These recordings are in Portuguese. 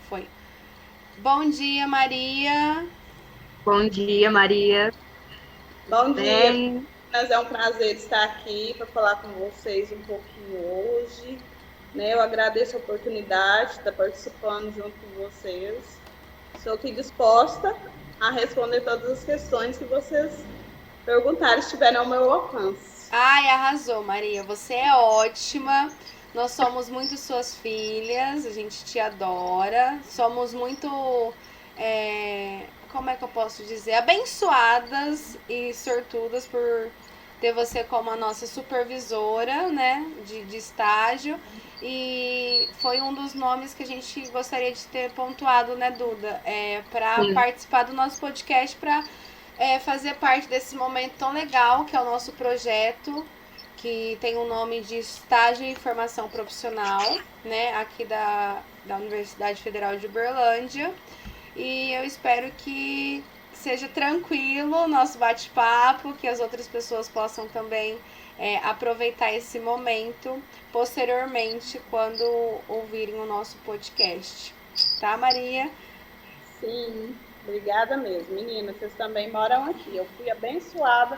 Foi. Bom dia, Maria. Bom dia, Maria. Tudo Bom dia, bem? meninas. É um prazer estar aqui para falar com vocês um pouquinho hoje. Eu agradeço a oportunidade de estar participando junto com vocês. Estou aqui disposta a responder todas as questões que vocês perguntarem, estiverem ao meu alcance. Ai, arrasou, Maria. Você é ótima. Nós somos muito suas filhas, a gente te adora. Somos muito, como é que eu posso dizer? Abençoadas e sortudas por ter você como a nossa supervisora, né, de estágio. E foi um dos nomes que a gente gostaria de ter pontuado, né, Duda? Para Sim, participar do nosso podcast, para fazer parte desse momento tão legal que é o nosso projeto, que tem o nome de Estágio em Formação Profissional, né, aqui da Universidade Federal de Uberlândia. E eu espero que seja tranquilo o nosso bate-papo, que as outras pessoas possam também aproveitar esse momento posteriormente quando ouvirem o nosso podcast. Tá, Maria? Sim, obrigada mesmo. Meninas, vocês também moram aqui. Eu fui abençoada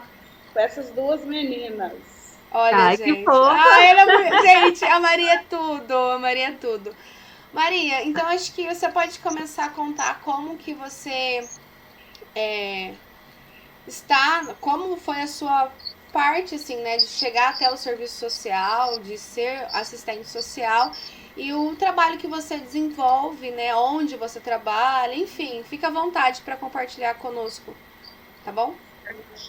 com essas duas meninas. Olha, ai, que gente. fofa! Ah, ela é muito. Gente, a Maria é tudo. A Maria é tudo. Maria, então acho que você pode começar a contar como que você é, está, como foi a sua parte, assim, né, de chegar até o serviço social, de ser assistente social e o trabalho que você desenvolve, né, onde você trabalha, enfim, fica à vontade para compartilhar conosco, tá bom?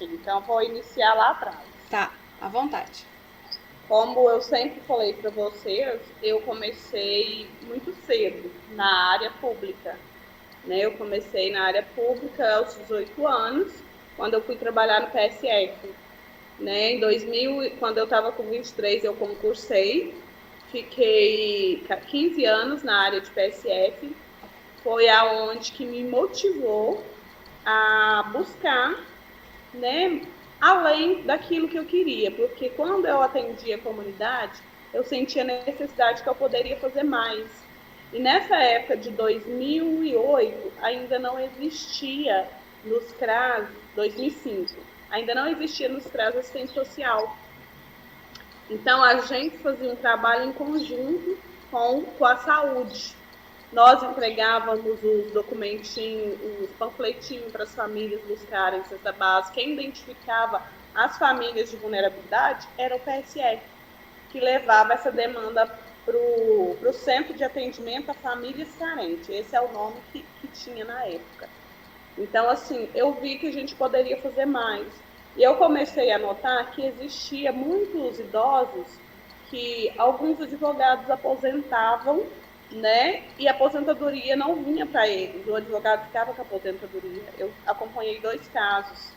Então, vou iniciar lá atrás. Tá, à vontade. Como eu sempre falei para vocês, eu comecei muito cedo na área pública. Eu comecei na área pública aos 18 anos, quando eu fui trabalhar no PSF. Em 2000, quando eu estava com 23, eu concursei, fiquei 15 anos na área de PSF. Foi aonde que me motivou a buscar, além daquilo que eu queria, porque quando eu atendia a comunidade, eu sentia necessidade que eu poderia fazer mais. E nessa época de 2008, ainda não existia nos CRAS, 2005, ainda não existia nos CRAS assistente social. Então, a gente fazia um trabalho em conjunto com a saúde. Nós entregávamos os documentinhos, os panfletinhos para as famílias buscarem cesta básica. Quem identificava as famílias de vulnerabilidade era o PSF, que levava essa demanda para o Centro de Atendimento a Famílias Carentes. Esse é o nome que tinha na época. Então, assim, eu vi que a gente poderia fazer mais. E eu comecei a notar que existia muitos idosos que alguns advogados aposentavam, e a aposentadoria não vinha para eles. O advogado ficava com a aposentadoria. Eu acompanhei 2 casos.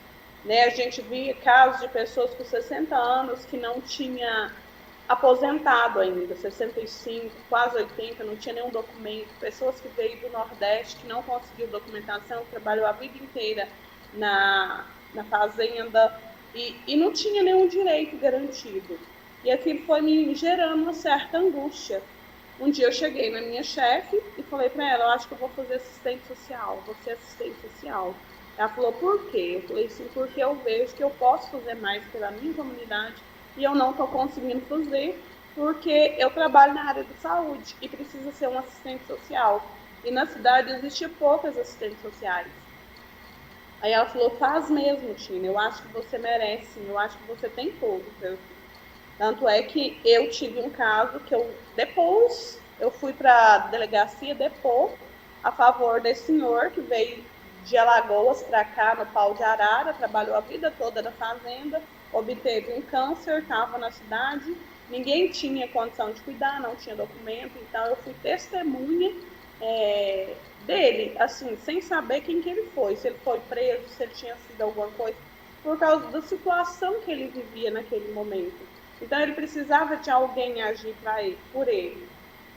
A gente via casos de pessoas com 60 anos que não tinha aposentado ainda, 65, quase 80, não tinha nenhum documento. Pessoas que veio do Nordeste, que não conseguiu documentação, trabalhou a vida inteira na fazenda e não tinha nenhum direito garantido. E aquilo foi me gerando uma certa angústia. Um dia eu cheguei na minha chefe e falei para ela, eu acho que eu vou fazer assistente social, vou ser assistente social. Ela falou, por quê? Eu falei, sim, porque eu vejo que eu posso fazer mais pela minha comunidade e eu não estou conseguindo fazer porque eu trabalho na área de saúde e preciso ser um assistente social. E na cidade existem poucas assistentes sociais. Aí ela falou, faz mesmo, Tina, eu acho que você merece, eu acho que você tem tudo. Tanto é que eu tive um caso que depois eu fui para a delegacia depor a favor desse senhor que veio de Alagoas para cá, no Pau de Arara, trabalhou a vida toda na fazenda, obteve um câncer, estava na cidade, ninguém tinha condição de cuidar, não tinha documento, então eu fui testemunha dele, assim, sem saber quem que ele foi, se ele foi preso, se ele tinha sido alguma coisa, por causa da situação que ele vivia naquele momento. Então, ele precisava de alguém agir por ele.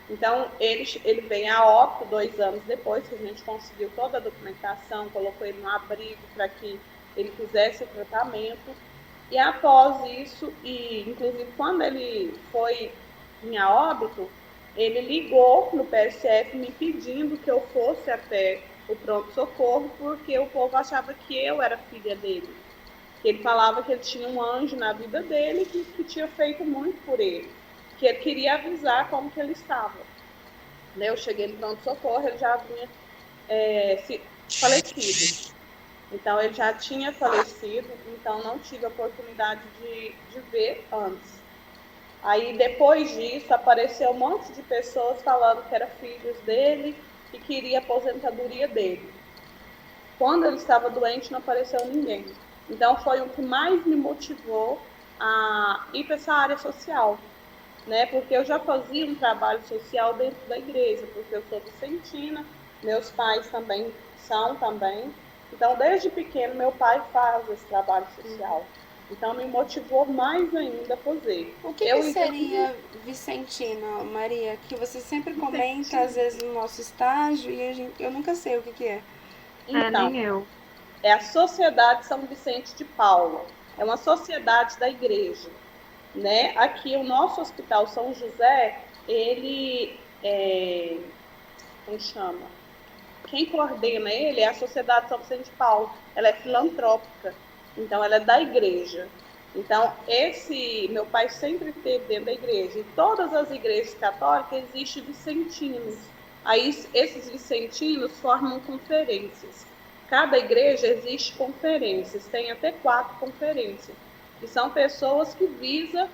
Então, ele vem a óbito 2 anos depois, que a gente conseguiu toda a documentação, colocou ele no abrigo para que ele fizesse o tratamento. E após isso, e inclusive quando ele foi em a óbito, ele ligou no PSF me pedindo que eu fosse até o pronto-socorro, porque o povo achava que eu era filha dele. Que ele falava que ele tinha um anjo na vida dele que tinha feito muito por ele. Que ele queria avisar como que ele estava. Eu cheguei no pronto-socorro, ele já havia falecido. Então, ele já tinha falecido, então não tive a oportunidade de ver antes. Aí, depois disso, apareceu um monte de pessoas falando que eram filhos dele e queria a aposentadoria dele. Quando ele estava doente, não apareceu ninguém. Então, foi o que mais me motivou a ir para essa área social, né? Porque eu já fazia um trabalho social dentro da igreja, porque eu sou vicentina, meus pais também são também. Então, desde pequeno, meu pai faz esse trabalho social. Então, me motivou mais ainda a fazer. O que seria vicentina, Maria? Que você sempre comenta, às vezes, no nosso estágio, e eu nunca sei o que é. Então, nem eu. É a Sociedade São Vicente de Paulo. É uma sociedade da igreja, né? Aqui, o nosso Hospital São José, ele como chama? Quem coordena ele é a Sociedade São Vicente de Paulo. Ela é filantrópica, então ela é da igreja. Então, meu pai sempre esteve dentro da igreja. Em todas as igrejas católicas existem vicentinos. Aí, esses vicentinos formam conferências. Cada igreja existe conferências, tem até 4 conferências. E são pessoas que visam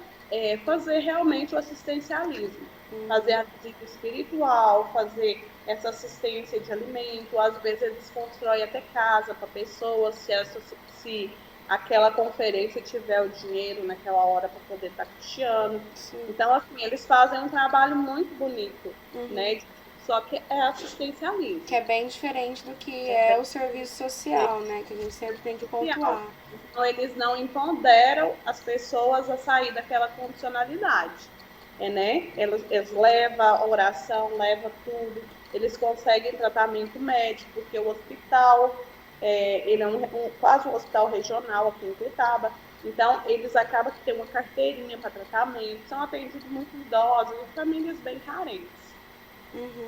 fazer realmente o assistencialismo. Fazer a visita espiritual, fazer essa assistência de alimento. Às vezes eles constroem até casa para pessoas, se aquela conferência tiver o dinheiro naquela hora para poder estar custeando. Então, assim, eles fazem um trabalho muito bonito, né? Só que é assistencialismo. Que é bem diferente do que é o serviço social, né? Que a gente sempre tem que pontuar. Então, eles não empoderam as pessoas a sair daquela condicionalidade. Né? Eles levam a oração, levam tudo. Eles conseguem tratamento médico, porque o hospital, ele é quase um hospital regional aqui em Cuiabá. Então, eles acabam que tem uma carteirinha para tratamento. São atendidos muito idosos e famílias bem carentes.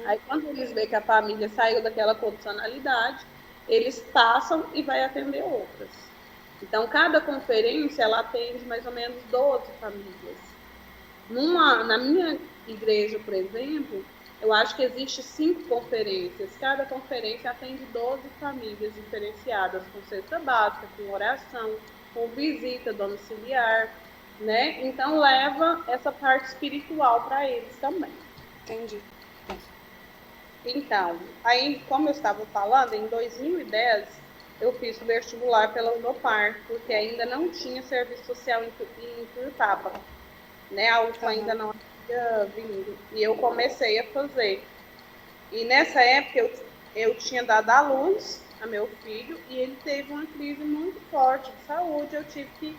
Aí, quando eles veem que a família saiu daquela condicionalidade, eles passam e vai atender outras. Então, cada conferência, ela atende mais ou menos 12 famílias. Na minha igreja, por exemplo, eu acho que existe 5 conferências. Cada conferência atende 12 famílias diferenciadas, com cesta básica, com oração, com visita domiciliar, né? Então, leva essa parte espiritual para eles também. Entendi. Então, aí, como eu estava falando, em 2010, eu fiz o vestibular pela Unopar, porque ainda não tinha serviço social em Cuiabá, né? A UFA ainda não havia vindo. E eu comecei a fazer. E nessa época, eu tinha dado à luz a meu filho e ele teve uma crise muito forte de saúde. Eu tive que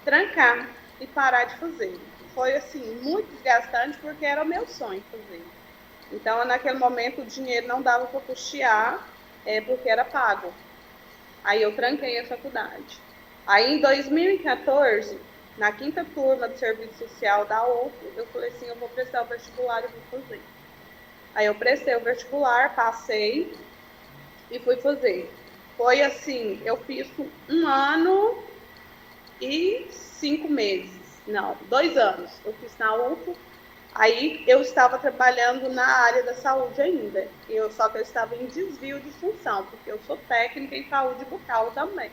trancar e parar de fazer. Foi, assim, muito desgastante, porque era o meu sonho fazer. Então, naquele momento, o dinheiro não dava para custear, porque era pago. Aí eu tranquei a faculdade. Aí, em 2014, na 5ª turma de serviço social da UF, eu falei assim, eu vou prestar o vestibular e vou fazer. Aí eu prestei o vestibular, passei e fui fazer. Foi assim, eu fiz 1 ano e 5 meses. Não, 2 anos. Eu fiz na UF. Aí eu estava trabalhando na área da saúde ainda, só que eu estava em desvio de função, porque eu sou técnica em saúde bucal também.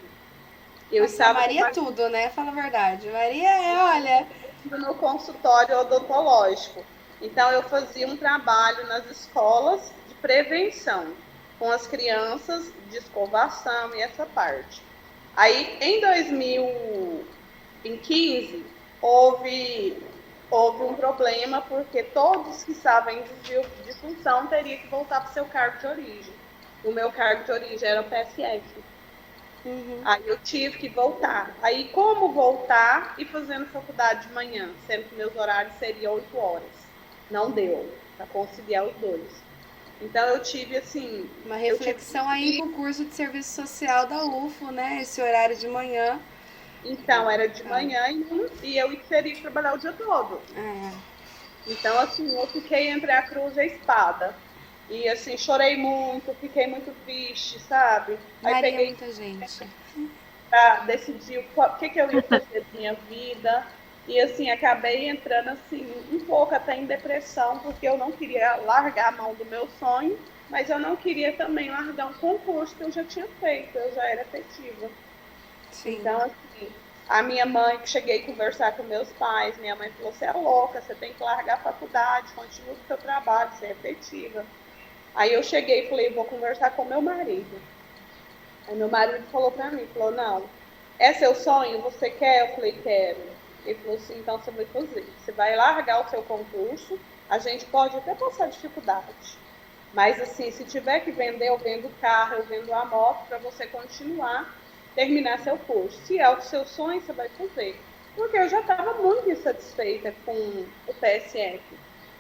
Maria é tudo, né? Fala a verdade. Maria olha... No consultório odontológico. Então eu fazia um trabalho nas escolas de prevenção, com as crianças de escovação e essa parte. Aí em 2015 houve um problema, porque todos que estavam em desvio de função teriam que voltar para o seu cargo de origem. O meu cargo de origem era o PSF. Aí eu tive que voltar. Aí como voltar e fazendo faculdade de manhã, sendo que meus horários seriam 8 horas? Não deu para conciliar os dois. Então eu tive, assim... Uma reflexão aí com o curso de serviço social da UFO, né? Esse horário de manhã. Então, era de manhã e eu teria que trabalhar o dia todo. Então, assim, eu fiquei entre a cruz e a espada. E, assim, chorei muito, fiquei muito triste, sabe? Aí Maria, peguei muita gente. para decidir o que eu ia fazer da minha vida. E, assim, acabei entrando, assim, um pouco até em depressão, porque eu não queria largar a mão do meu sonho, mas eu não queria também largar um concurso que eu já tinha feito, eu já era efetiva. Sim. Então, assim, a minha mãe, que cheguei a conversar com meus pais, minha mãe falou, você é louca, você tem que largar a faculdade, continua com o seu trabalho, você é efetiva. Aí eu cheguei e falei, vou conversar com meu marido. Aí meu marido falou pra mim, falou, não, é seu sonho? Você quer? Eu falei, quero. Ele falou assim, então você vai fazer. Você vai largar o seu concurso, a gente pode até passar dificuldade. Mas assim, se tiver que vender, eu vendo o carro, eu vendo a moto para você continuar, terminar seu curso. Se é o seu sonho, você vai fazer. Porque eu já estava muito insatisfeita com o PSF.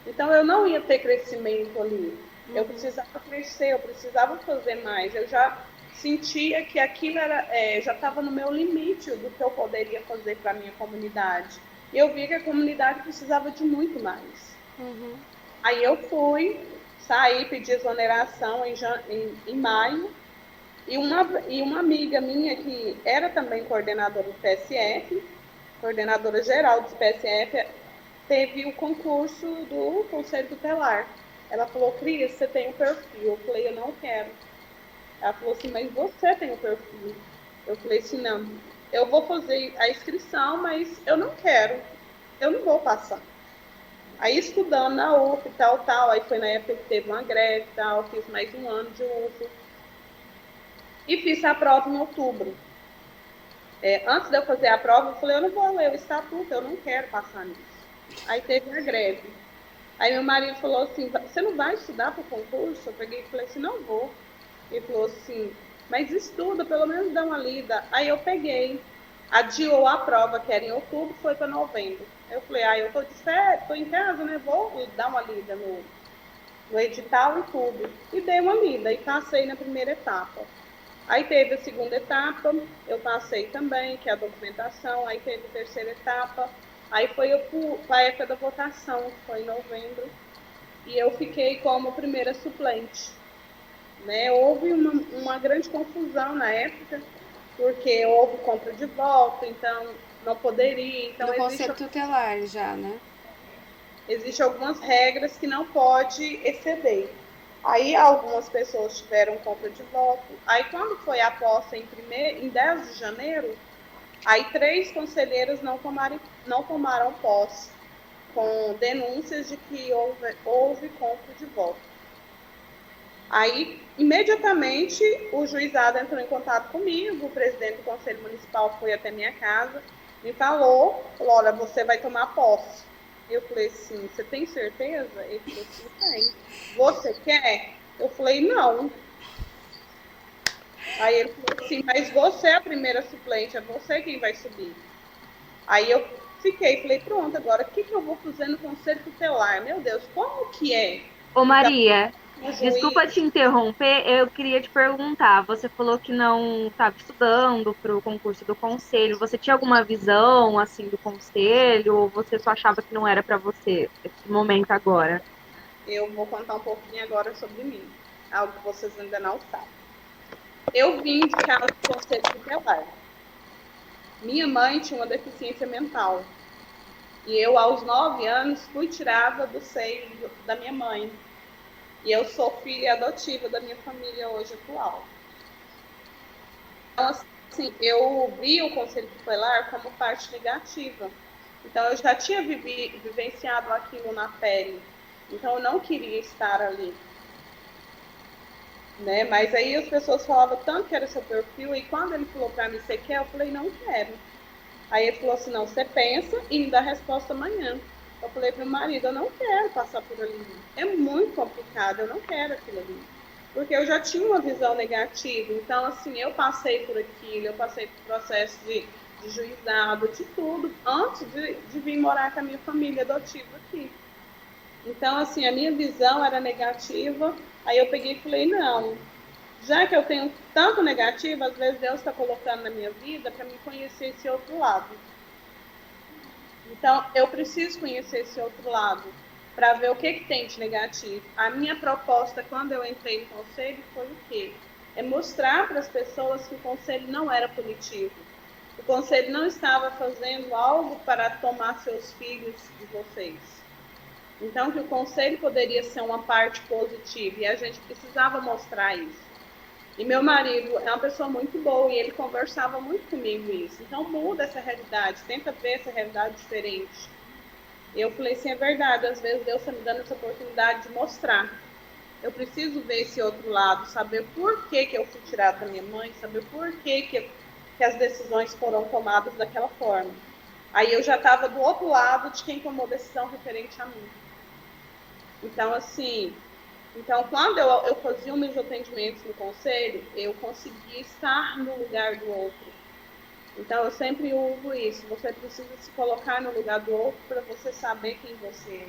Então eu não ia ter crescimento ali. Eu precisava crescer, eu precisava fazer mais. Eu já sentia que aquilo era, já estava no meu limite do que eu poderia fazer para a minha comunidade. E eu vi que a comunidade precisava de muito mais. Aí eu fui, saí, pedi exoneração em maio, e uma amiga minha que era também coordenadora do PSF, coordenadora geral do PSF, teve o concurso do Conselho Tutelar. Ela falou, Cris, você tem um perfil. Eu falei, eu não quero. Ela falou assim, mas você tem um perfil. Eu falei assim, não, eu vou fazer a inscrição, mas eu não quero. Eu não vou passar. Aí estudando na UF e tal, aí foi na época que teve uma greve e tal, fiz mais um ano de UF. E fiz a prova em outubro. Antes de eu fazer a prova, eu falei, eu não vou ler o estatuto, eu não quero passar nisso. Aí teve a greve. Aí meu marido falou assim, você não vai estudar para o concurso? Eu peguei e falei assim, não vou. Ele falou assim, mas estuda, pelo menos dá uma lida. Aí eu peguei, adiou a prova, que era em outubro, foi para novembro. Eu falei, eu tô de férias, tô em casa, né? Vou dar uma lida no edital e tudo. E dei uma lida e passei na primeira etapa. Aí teve a segunda etapa, eu passei também, que é a documentação. Aí teve a terceira etapa. Aí foi a época da votação, que foi em novembro. E eu fiquei como primeira suplente. Né? Houve uma grande confusão na época, porque houve compra de voto, então não poderia. Então, No Conselho Tutelar já, né? Existem algumas regras que não pode exceder. Aí algumas pessoas tiveram compra de voto. Aí quando foi a posse em 10 de janeiro, aí 3 conselheiras não tomaram posse, com denúncias de que houve compra de voto. Aí, imediatamente, o juizado entrou em contato comigo, o presidente do Conselho Municipal foi até minha casa, me falou, olha, você vai tomar posse. Eu falei assim, você tem certeza? Ele falou assim, tem. Você quer? Eu falei, não. Aí ele falou assim, mas você é a primeira suplente, é você quem vai subir. Aí eu falei, pronto, agora o que eu vou fazer no Conselho Tutelar? Meu Deus, como que é? Ô Maria, Então, desculpa te interromper, eu queria te perguntar, você falou que não estava estudando para o concurso do conselho, você tinha alguma visão, assim, do conselho, ou você só achava que não era para você, esse momento agora? Eu vou contar um pouquinho agora sobre mim, algo que vocês ainda não sabem. Eu vim de casa do Conselho Tutelar. Minha mãe tinha uma deficiência mental. E eu, aos 9 anos, fui tirada do seio da minha mãe. E eu sou filha adotiva da minha família hoje atual. Então, assim, eu vi o Conselho Tutelar como parte negativa. Então, eu já tinha vivenciado aquilo na pele. Então, eu não queria estar ali. Né? Mas aí as pessoas falavam tanto que era seu perfil, e quando ele falou para mim, você quer? Eu falei, não quero. Aí ele falou assim, não, você pensa e me dá a resposta amanhã. Eu falei para o marido, eu não quero passar por ali. É muito complicado, eu não quero aquilo ali. Porque eu já tinha uma visão negativa. Então, assim, eu passei por aquilo, eu passei por processo de juizado, de tudo, antes de vir morar com a minha família adotiva aqui. Então, assim, a minha visão era negativa. Aí eu peguei e falei, não, já que eu tenho tanto negativo, às vezes Deus está colocando na minha vida para me conhecer esse outro lado. Então, eu preciso conhecer esse outro lado. para ver o que tem de negativo. A minha proposta, quando eu entrei no conselho, foi o quê? É mostrar para as pessoas que o conselho não era punitivo. O conselho não estava fazendo algo para tomar seus filhos de vocês. Então, que o conselho poderia ser uma parte positiva e a gente precisava mostrar isso. E meu marido é uma pessoa muito boa e ele conversava muito comigo isso. Então, muda essa realidade, tenta ver essa realidade diferente. Eu falei assim, é verdade, às vezes Deus está me dando essa oportunidade de mostrar. Eu preciso ver esse outro lado, saber por que eu fui tirada da minha mãe, saber por que as decisões foram tomadas daquela forma. Aí eu já estava do outro lado de quem tomou decisão referente a mim. Então, assim, quando eu fazia os meus atendimentos no conselho, eu conseguia estar no lugar do outro. Então, eu sempre uso isso. Você precisa se colocar no lugar do outro para você saber quem você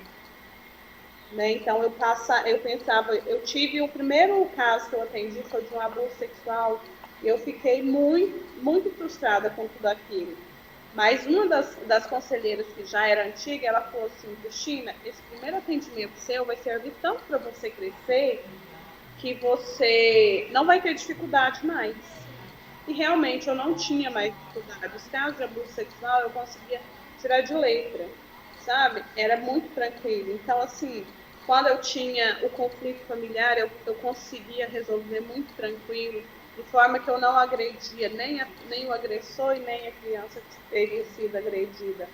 é. Né? Então, eu pensava, eu tive o primeiro caso que eu atendi foi de um abuso sexual e eu fiquei muito, muito frustrada com tudo aquilo. Mas uma das conselheiras que já era antiga, ela falou assim, Cristina, esse primeiro atendimento seu vai servir tanto para você crescer que você não vai ter dificuldade mais. E realmente eu não tinha mais dificuldade. Os casos de abuso sexual eu conseguia tirar de letra, sabe? Era muito tranquilo. Então, assim, quando eu tinha o conflito familiar, eu conseguia resolver muito tranquilo, de forma que eu não agredia nem o agressor e nem a criança que teria sido agredida.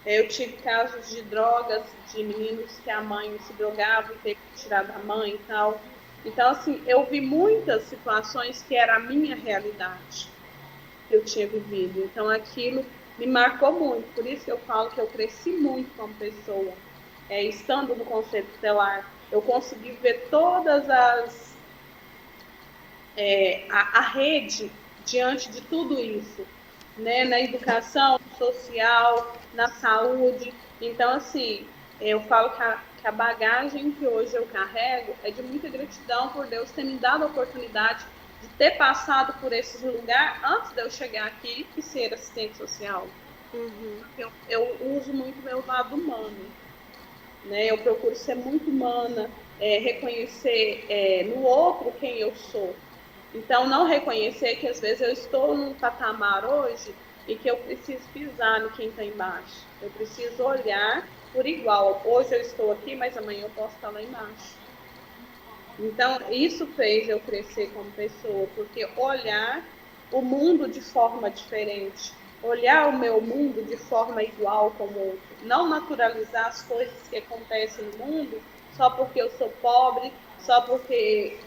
Eu tive casos de drogas, de meninos que a mãe se drogava e teve que tirar da mãe e tal. Então, assim, eu vi muitas situações que era a minha realidade que eu tinha vivido. Então, aquilo me marcou muito. Por isso que eu falo que eu cresci muito como pessoa. Estando no Conselho Tutelar, eu consegui ver todas a rede diante de tudo isso, né? Na educação social, na saúde. Então, assim, eu falo que a bagagem que hoje eu carrego é de muita gratidão por Deus ter me dado a oportunidade de ter passado por esses lugares antes de eu chegar aqui e ser assistente social. Uhum. Eu uso muito meu lado humano, né? Eu procuro ser muito humana, reconhecer no outro quem eu sou. Então, não reconhecer que às vezes eu estou num patamar hoje e que eu preciso pisar no quem está embaixo. Eu preciso olhar por igual. Hoje eu estou aqui, mas amanhã eu posso estar lá embaixo. Então, isso fez eu crescer como pessoa, porque olhar o mundo de forma diferente, olhar o meu mundo de forma igual com o outro, não naturalizar as coisas que acontecem no mundo só porque eu sou pobre, só porque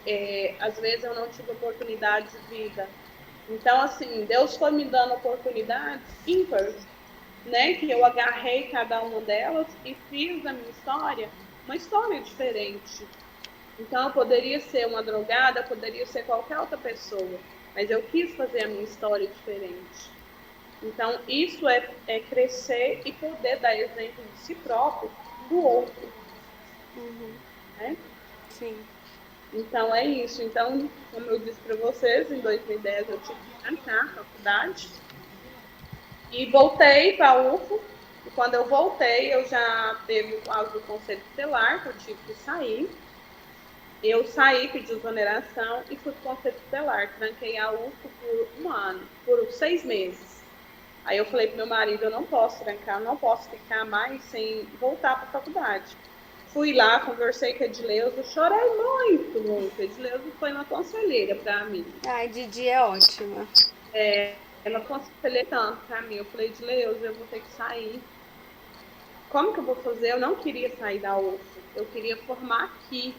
às vezes eu não tive oportunidade de vida. Então, assim, Deus foi me dando oportunidades ímpares, né? Que eu agarrei cada uma delas e fiz da minha história uma história diferente. Então, eu poderia ser uma drogada, poderia ser qualquer outra pessoa, mas eu quis fazer a minha história diferente. Então, isso é crescer e poder dar exemplo de si próprio do outro. Uhum. Né? Sim. Então, é isso. Então, como eu disse para vocês, em 2010 eu tive que trancar a faculdade e voltei para a UFO. E quando eu voltei, eu já teve o caso do Conselho Tutelar, que eu tive que sair. Eu saí, pedi exoneração e fui para o Conselho Tutelar. Tranquei a UFO por 1 ano, por 6 meses. Aí eu falei para meu marido, eu não posso trancar, eu não posso ficar mais sem voltar para a faculdade. Fui lá, conversei com a Edileuza, chorei muito, muito. A Edileuza foi uma conselheira para mim. Ai, Didi é ótima. Ela aconselhou tanto para mim. Eu falei, Edileuza, eu vou ter que sair. Como que eu vou fazer? Eu não queria sair da UFO, eu queria formar aqui.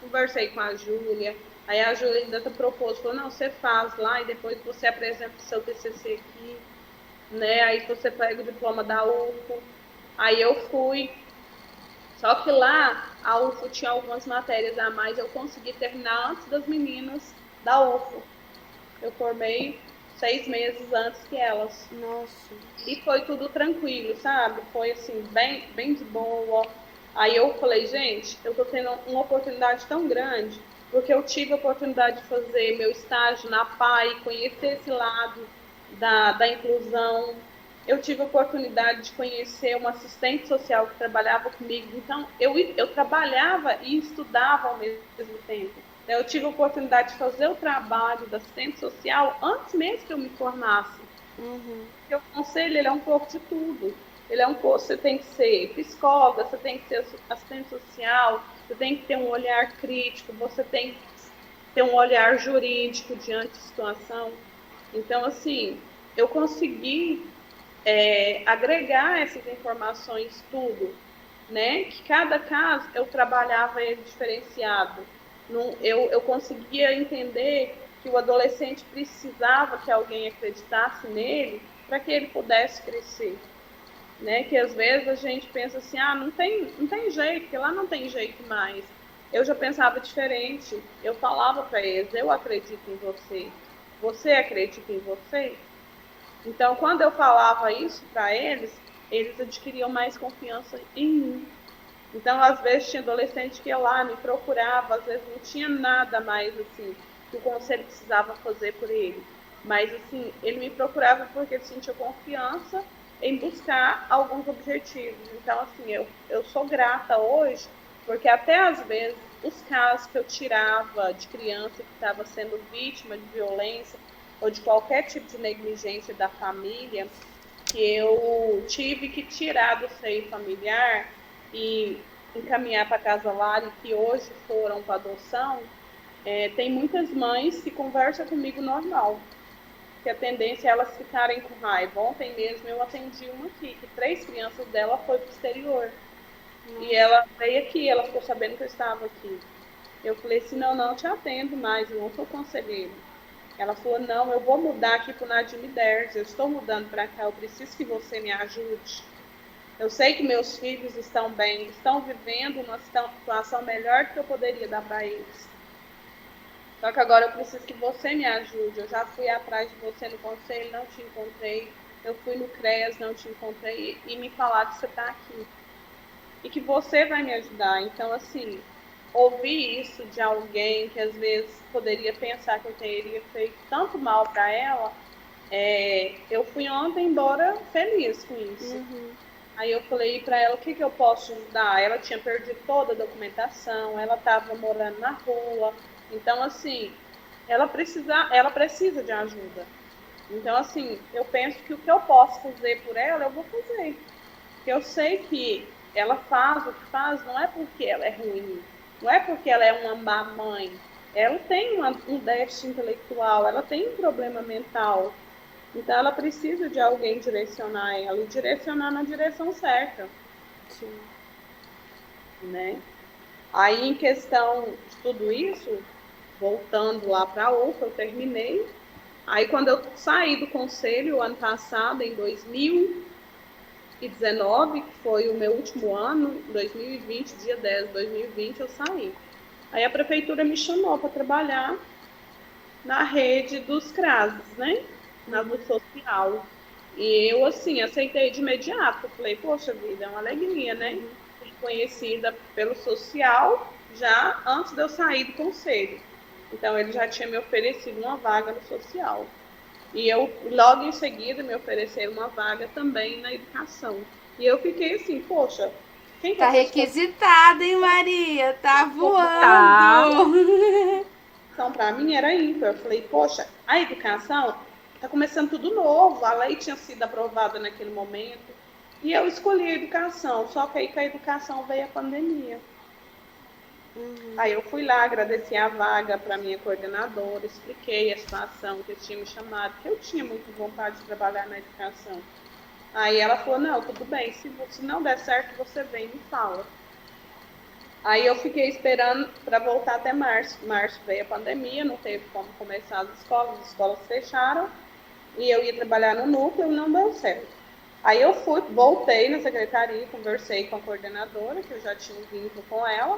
Conversei com a Júlia, aí a Júlia ainda propôs, falou, não, você faz lá e depois você apresenta o seu TCC aqui, né? Aí você pega o diploma da UFO. Aí eu fui. Só que lá, a UFO tinha algumas matérias a mais, eu consegui terminar antes das meninas da UFO. Eu formei 6 meses antes que elas. Nossa. E foi tudo tranquilo, sabe? Foi assim, bem, bem de boa. Aí eu falei, gente, eu tô tendo uma oportunidade tão grande, porque eu tive a oportunidade de fazer meu estágio na PAI, conhecer esse lado da inclusão, eu tive a oportunidade de conhecer uma assistente social que trabalhava comigo. Então, eu trabalhava e estudava ao mesmo tempo. Eu tive a oportunidade de fazer o trabalho da assistente social antes mesmo que eu me formasse. Porque o conselho, ele é um pouco de tudo. Ele é um pouco, você tem que ser psicóloga, você tem que ser assistente social, você tem que ter um olhar crítico, você tem que ter um olhar jurídico diante da situação. Então, assim, eu consegui agregar essas informações tudo, né? Que cada caso eu trabalhava ele diferenciado. Eu conseguia entender que o adolescente precisava que alguém acreditasse nele para que ele pudesse crescer. Né? Que às vezes a gente pensa assim, não tem jeito, que lá não tem jeito mais. Eu já pensava diferente. Eu falava para eles, eu acredito em você. Você acredita em você? Então, quando eu falava isso para eles, eles adquiriam mais confiança em mim. Então, às vezes, tinha adolescente que ia lá, me procurava, às vezes não tinha nada mais, assim, que o conselho precisava fazer por ele. Mas, assim, ele me procurava porque ele sentia confiança em buscar alguns objetivos. Então, assim, eu sou grata hoje, porque até às vezes, os casos que eu tirava de criança que estava sendo vítima de violência ou de qualquer tipo de negligência da família, que eu tive que tirar do seio familiar e encaminhar para casa lar e que hoje foram para adoção, tem muitas mães que conversam comigo normal, que a tendência é elas ficarem com raiva. Ontem mesmo eu atendi uma aqui, que 3 crianças dela foi para o exterior. E ela veio aqui, ela ficou sabendo que eu estava aqui. Eu falei assim, não te atendo mais, eu não sou conselheiro. Ela falou, não, eu vou mudar aqui para o Nadim Ders, eu estou mudando para cá, eu preciso que você me ajude. Eu sei que meus filhos estão bem, estão vivendo uma situação melhor do que eu poderia dar para eles. Só que agora eu preciso que você me ajude. Eu já fui atrás de você no conselho, não te encontrei. Eu fui no CREAS, não te encontrei. E me falaram que você está aqui. E que você vai me ajudar. Então, assim, ouvir isso de alguém que às vezes poderia pensar que eu teria feito tanto mal para ela, eu fui ontem embora feliz com isso. Aí eu falei para ela, o que eu posso ajudar? Ela tinha perdido toda a documentação, ela estava morando na rua. Então, assim, ela precisa de ajuda. Então, assim, eu penso que o que eu posso fazer por ela, eu vou fazer. Porque eu sei que ela faz o que faz, não é porque ela é ruim, não é porque ela é uma má mãe. Ela tem um déficit intelectual, ela tem um problema mental. Então, ela precisa de alguém direcionar ela e direcionar na direção certa. Sim. Né? Aí, em questão de tudo isso, voltando lá para a UFA, eu terminei. Aí, quando eu saí do conselho, ano passado, em 2019, que foi o meu último ano, 2020, dia 10 de 2020, eu saí. Aí a prefeitura me chamou para trabalhar na rede dos CRASes, né? Na do social. E eu, assim, aceitei de imediato. Falei, poxa vida, é uma alegria, né? Fui conhecida pelo social já antes de eu sair do conselho. Então, ele já tinha me oferecido uma vaga no social. E eu, logo em seguida, me ofereceram uma vaga também na educação. E eu fiquei assim, poxa, quem que Tá requisitada, hein, Maria? Tá voando! Então, para mim era ímpar. Eu falei, poxa, a educação está começando tudo novo, a lei tinha sido aprovada naquele momento, e eu escolhi a educação, só que aí com a educação veio a pandemia. Aí eu fui lá, agradeci a vaga para minha coordenadora, expliquei a situação que eles tinham me chamado, que eu tinha muita vontade de trabalhar na educação. Aí ela falou, não, tudo bem, se não der certo, você vem e me fala. Aí eu fiquei esperando para voltar até março. Março veio a pandemia, não teve como começar as escolas fecharam, e eu ia trabalhar no núcleo e não deu certo. Aí eu voltei na secretaria, conversei com a coordenadora, que eu já tinha um vínculo com ela.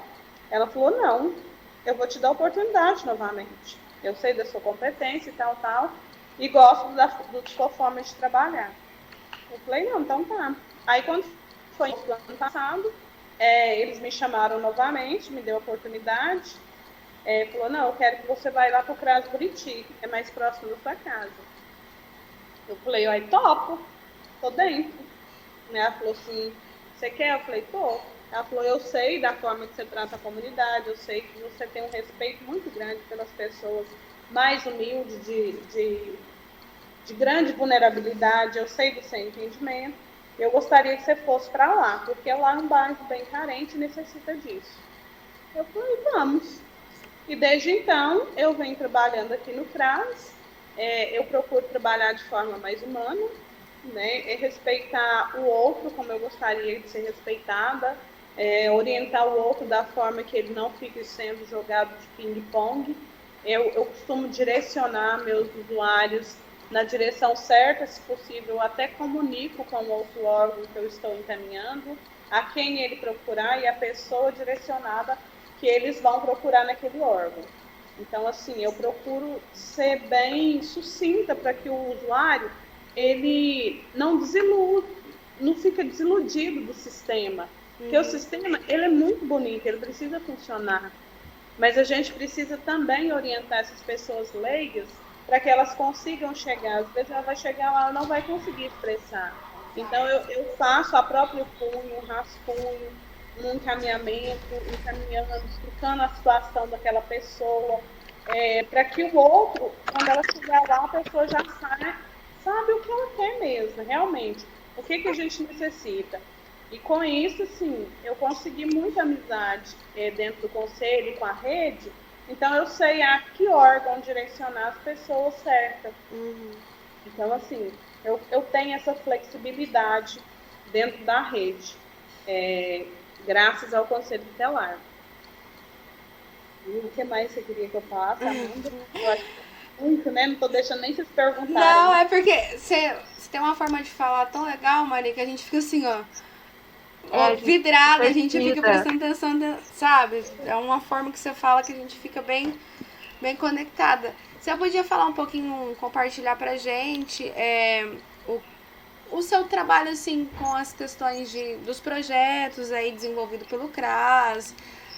Ela falou, não, eu vou te dar oportunidade novamente. Eu sei da sua competência e tal, e gosto da sua forma de trabalhar. Eu falei, não, então tá. Aí quando foi no ano passado, eles me chamaram novamente, me deu a oportunidade. Falou, não, eu quero que você vá lá para o CRAS Buriti, que é mais próximo da sua casa. Eu falei, aí topo. tô dentro. Né? Ela falou assim, você quer? Eu falei, tô. Ela falou, eu sei da forma que você trata a comunidade, eu sei que você tem um respeito muito grande pelas pessoas mais humildes, de grande vulnerabilidade, eu sei do seu entendimento. Eu gostaria que você fosse para lá, porque lá é um bairro bem carente e necessita disso. Eu falei, vamos. E desde então, eu venho trabalhando aqui no CRAS. Eu procuro trabalhar de forma mais humana, né? Respeitar o outro como eu gostaria de ser respeitada, orientar o outro da forma que ele não fique sendo jogado de ping-pong. Eu costumo direcionar meus usuários na direção certa, se possível, até comunico com o outro órgão que eu estou encaminhando, a quem ele procurar e a pessoa direcionada que eles vão procurar naquele órgão. Então, assim, eu procuro ser bem sucinta para que o usuário ele não fica desiludido do sistema. Porque o sistema ele é muito bonito, ele precisa funcionar. Mas a gente precisa também orientar essas pessoas leigas para que elas consigam chegar. Às vezes ela vai chegar lá e não vai conseguir expressar. Então eu faço a próprio punho, um rascunho, um encaminhamento, encaminhando, explicando a situação daquela pessoa, para que o outro, quando ela chegar lá, a pessoa já sabe o que ela quer mesmo, realmente. O que a gente necessita. E com isso, sim, eu consegui muita amizade dentro do conselho, com a rede. Então, eu sei a que órgão direcionar as pessoas certas. Então, assim, eu tenho essa flexibilidade dentro da rede, graças ao Conselho Tutelar. E o que mais você queria que eu falasse, Amanda? Eu acho que muito, né? Não estou deixando nem vocês perguntarem. Não, é porque você tem uma forma de falar tão legal, Maria, que a gente fica assim, ó vidrada, a gente fica prestando atenção, sabe? É uma forma que você fala que a gente fica bem conectada. Você podia falar um pouquinho, compartilhar pra gente o seu trabalho, assim, com as questões dos projetos aí desenvolvido pelo CRAS,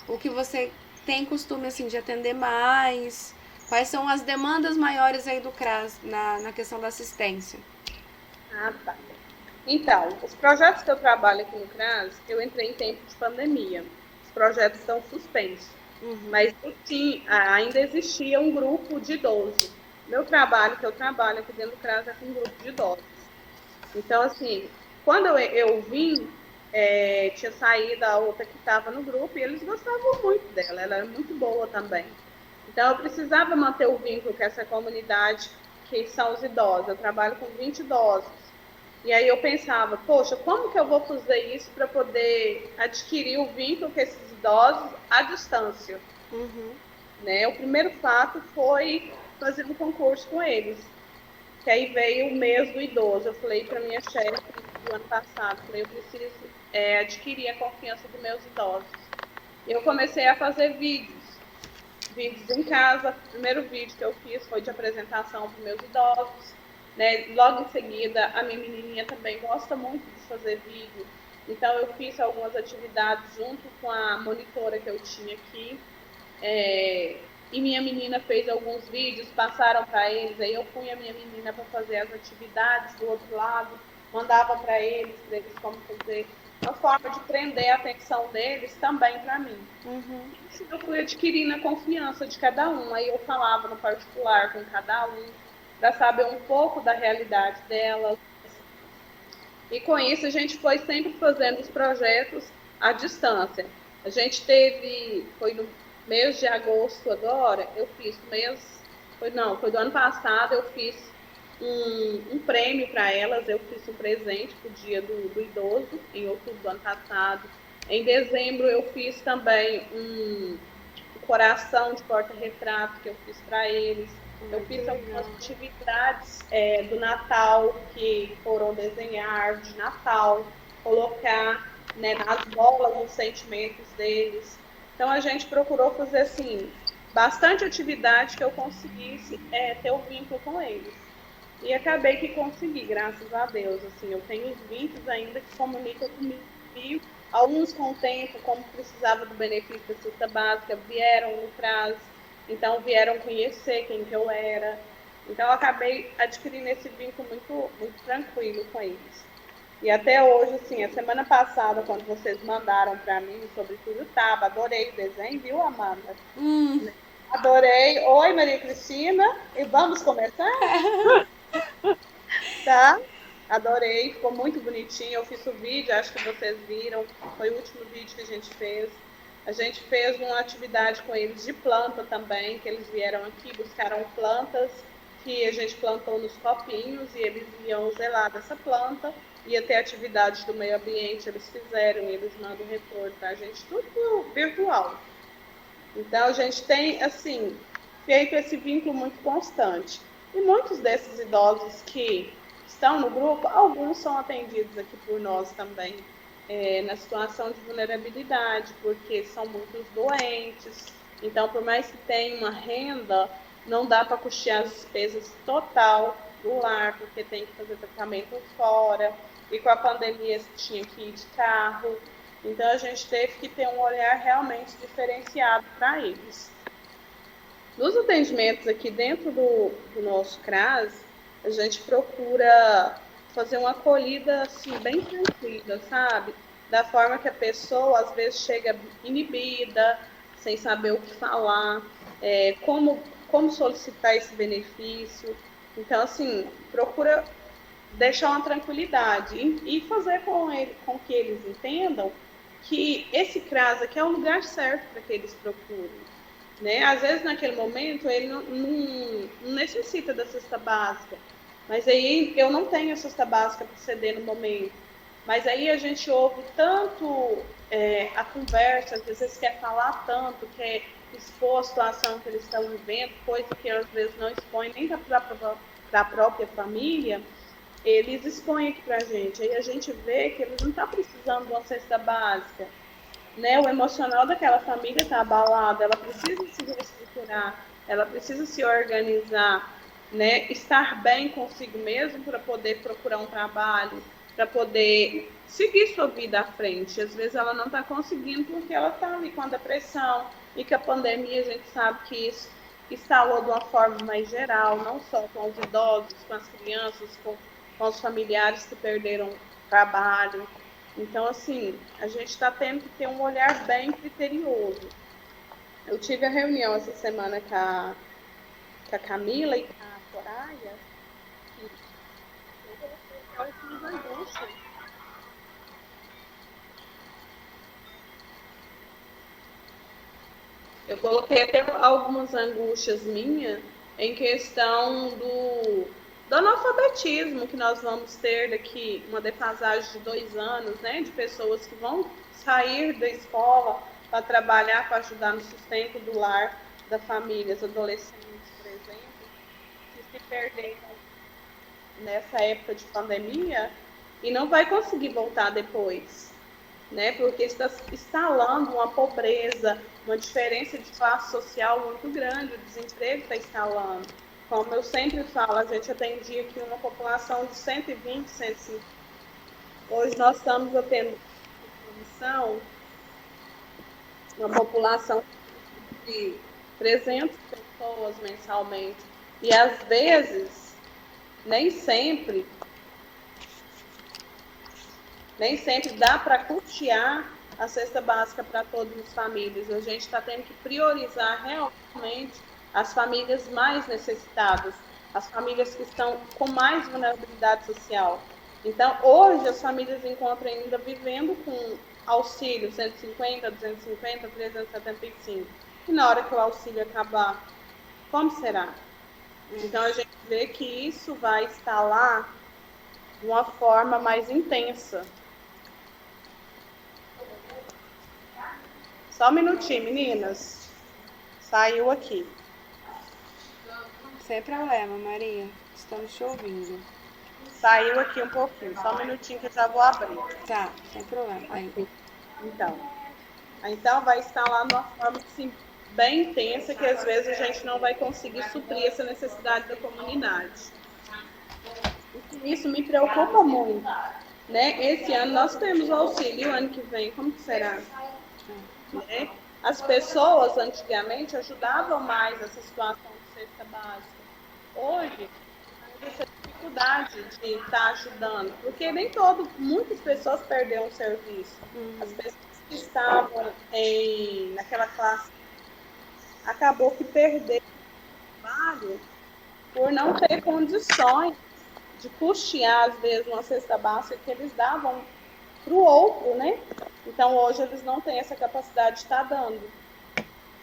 o que você tem costume, assim, de atender mais, quais são as demandas maiores aí do CRAS na questão da assistência? Ah, tá. Então, os projetos que eu trabalho aqui no CRAS, eu entrei em tempo de pandemia. Os projetos estão suspensos. Mas ainda existia um grupo de idosos. Meu trabalho, que eu trabalho aqui dentro do CRAS, é com um grupo de idosos. Então, assim, quando eu vim, tinha saído a outra que estava no grupo e eles gostavam muito dela. Ela era muito boa também. Então, eu precisava manter o vínculo com essa comunidade, que são os idosos. Eu trabalho com 20 idosos. E aí eu pensava, poxa, como que eu vou fazer isso para poder adquirir o vínculo com esses idosos à distância? Né? O primeiro fato foi fazer um concurso com eles. Que aí veio o mês do idoso. Eu falei para minha chefe do ano passado, falei, eu preciso adquirir a confiança dos meus idosos. E eu comecei a fazer vídeos em casa. O primeiro vídeo que eu fiz foi de apresentação para os meus idosos. Né? Logo em seguida, a minha menininha também gosta muito de fazer vídeo, então eu fiz algumas atividades junto com a monitora que eu tinha aqui, e minha menina fez alguns vídeos, passaram para eles, aí eu punha a minha menina para fazer as atividades do outro lado, mandava para eles como fazer, uma forma de prender a atenção deles também para mim. Isso eu fui adquirindo a confiança de cada um, aí eu falava no particular com cada um, para saber um pouco da realidade delas. E com isso a gente foi sempre fazendo os projetos à distância. A gente foi no mês de agosto agora, eu fiz foi do ano passado, eu fiz um prêmio para elas, eu fiz um presente para o dia do idoso, em outubro do ano passado. Em dezembro eu fiz também um coração de porta-retrato que eu fiz para eles. Eu fiz algumas atividades do Natal, que foram desenhar árvore de Natal, colocar, né, nas bolas os sentimentos deles. Então a gente procurou fazer assim, bastante atividade que eu conseguisse ter o vínculo com eles. E acabei que consegui, graças a Deus. Assim, eu tenho os vínculos ainda que comunicam comigo. Alguns com o tempo, como precisava do benefício da cesta básica, vieram no CRAS. Então, vieram conhecer quem que eu era. Então, eu acabei adquirindo esse vínculo muito, muito tranquilo com eles. E até hoje, assim, a semana passada, quando vocês mandaram para mim sobre tudo, tava. Adorei o desenho, viu, Amanda? Adorei. Oi, Maria Cristina. E vamos começar? Tá? Adorei, ficou muito bonitinho. Eu fiz o vídeo, acho que vocês viram. Foi o último vídeo que a gente fez. A gente fez uma atividade com eles de planta também, que eles vieram aqui, buscaram plantas que a gente plantou nos copinhos e eles iam zelar dessa planta. Ia ter atividades do meio ambiente, eles fizeram e eles mandam retorno para a gente, tudo virtual. Então, a gente tem, assim, feito esse vínculo muito constante. E muitos desses idosos que estão no grupo, alguns são atendidos aqui por nós também, na situação de vulnerabilidade, porque são muitos doentes. Então, por mais que tenha uma renda, não dá para custear as despesas total do lar, porque tem que fazer tratamento fora. E com a pandemia tinha que ir de carro. Então, a gente teve que ter um olhar realmente diferenciado para eles. Nos atendimentos aqui dentro do nosso CRAS, a gente procura fazer uma acolhida assim, bem tranquila, sabe? Da forma que a pessoa, às vezes, chega inibida, sem saber o que falar, como solicitar esse benefício. Então, assim, procura deixar uma tranquilidade e fazer com que eles entendam que esse CRAS aqui é o lugar certo para que eles procurem. Né? Às vezes, naquele momento, ele não necessita da cesta básica, mas aí eu não tenho a cesta básica para ceder no momento. Mas aí a gente ouve tanto a conversa, às vezes quer falar tanto, quer expor a situação que eles estão vivendo, coisa que às vezes não expõe nem para a própria família, eles expõem aqui para a gente. Aí a gente vê que eles não estão precisando de uma cesta básica. Né? O emocional daquela família está abalado, ela precisa se reestruturar, ela precisa se organizar, né? Estar bem consigo mesmo para poder procurar um trabalho, para poder seguir sua vida à frente. Às vezes ela não está conseguindo porque ela está ali com a depressão e que a pandemia, a gente sabe que isso instalou de uma forma mais geral, não só com os idosos, com as crianças, com os familiares que perderam trabalho. Então, assim, a gente está tendo que ter um olhar bem criterioso. Eu tive a reunião essa semana com a Camila e com a Soraya, que eu coloquei angústias. Eu coloquei até algumas angústias minhas em questão do analfabetismo que nós vamos ter daqui, uma defasagem de 2 anos, né, de pessoas que vão sair da escola para trabalhar, para ajudar no sustento do lar, da família, os adolescentes, por exemplo, que se perderam nessa época de pandemia e não vai conseguir voltar depois, né, porque está instalando uma pobreza, uma diferença de classe social muito grande, o desemprego está instalando. Como eu sempre falo, a gente atendia aqui uma população de 120, 150. Hoje nós estamos atendendo uma população de 300 pessoas mensalmente. E às vezes, nem sempre dá para custear a cesta básica para todas as famílias. A gente está tendo que priorizar realmente as famílias mais necessitadas, as famílias que estão com mais vulnerabilidade social. Então, hoje, as famílias encontram ainda vivendo com auxílio 150, 250, 375. E na hora que o auxílio acabar, como será? Então, a gente vê que isso vai instalar de uma forma mais intensa. Só um minutinho, meninas. Saiu aqui. Sem problema, Maria. Estamos te ouvindo. Saiu aqui um pouquinho. Só um minutinho que eu já vou abrir. Tá, sem problema. Aí. Então vai estar lá de uma forma assim, bem intensa, que às vezes a gente não vai conseguir suprir essa necessidade da comunidade. Isso me preocupa muito. Né? Esse ano nós temos o auxílio, ano que vem, como que será? Né? As pessoas antigamente ajudavam mais essa situação de cesta básica. Hoje, essa dificuldade de estar ajudando, porque muitas pessoas perderam o serviço. As pessoas que estavam naquela classe acabou que perderam o trabalho por não ter condições de custear, às vezes, uma cesta básica que eles davam para o outro, né? Então, hoje, eles não têm essa capacidade de estar dando.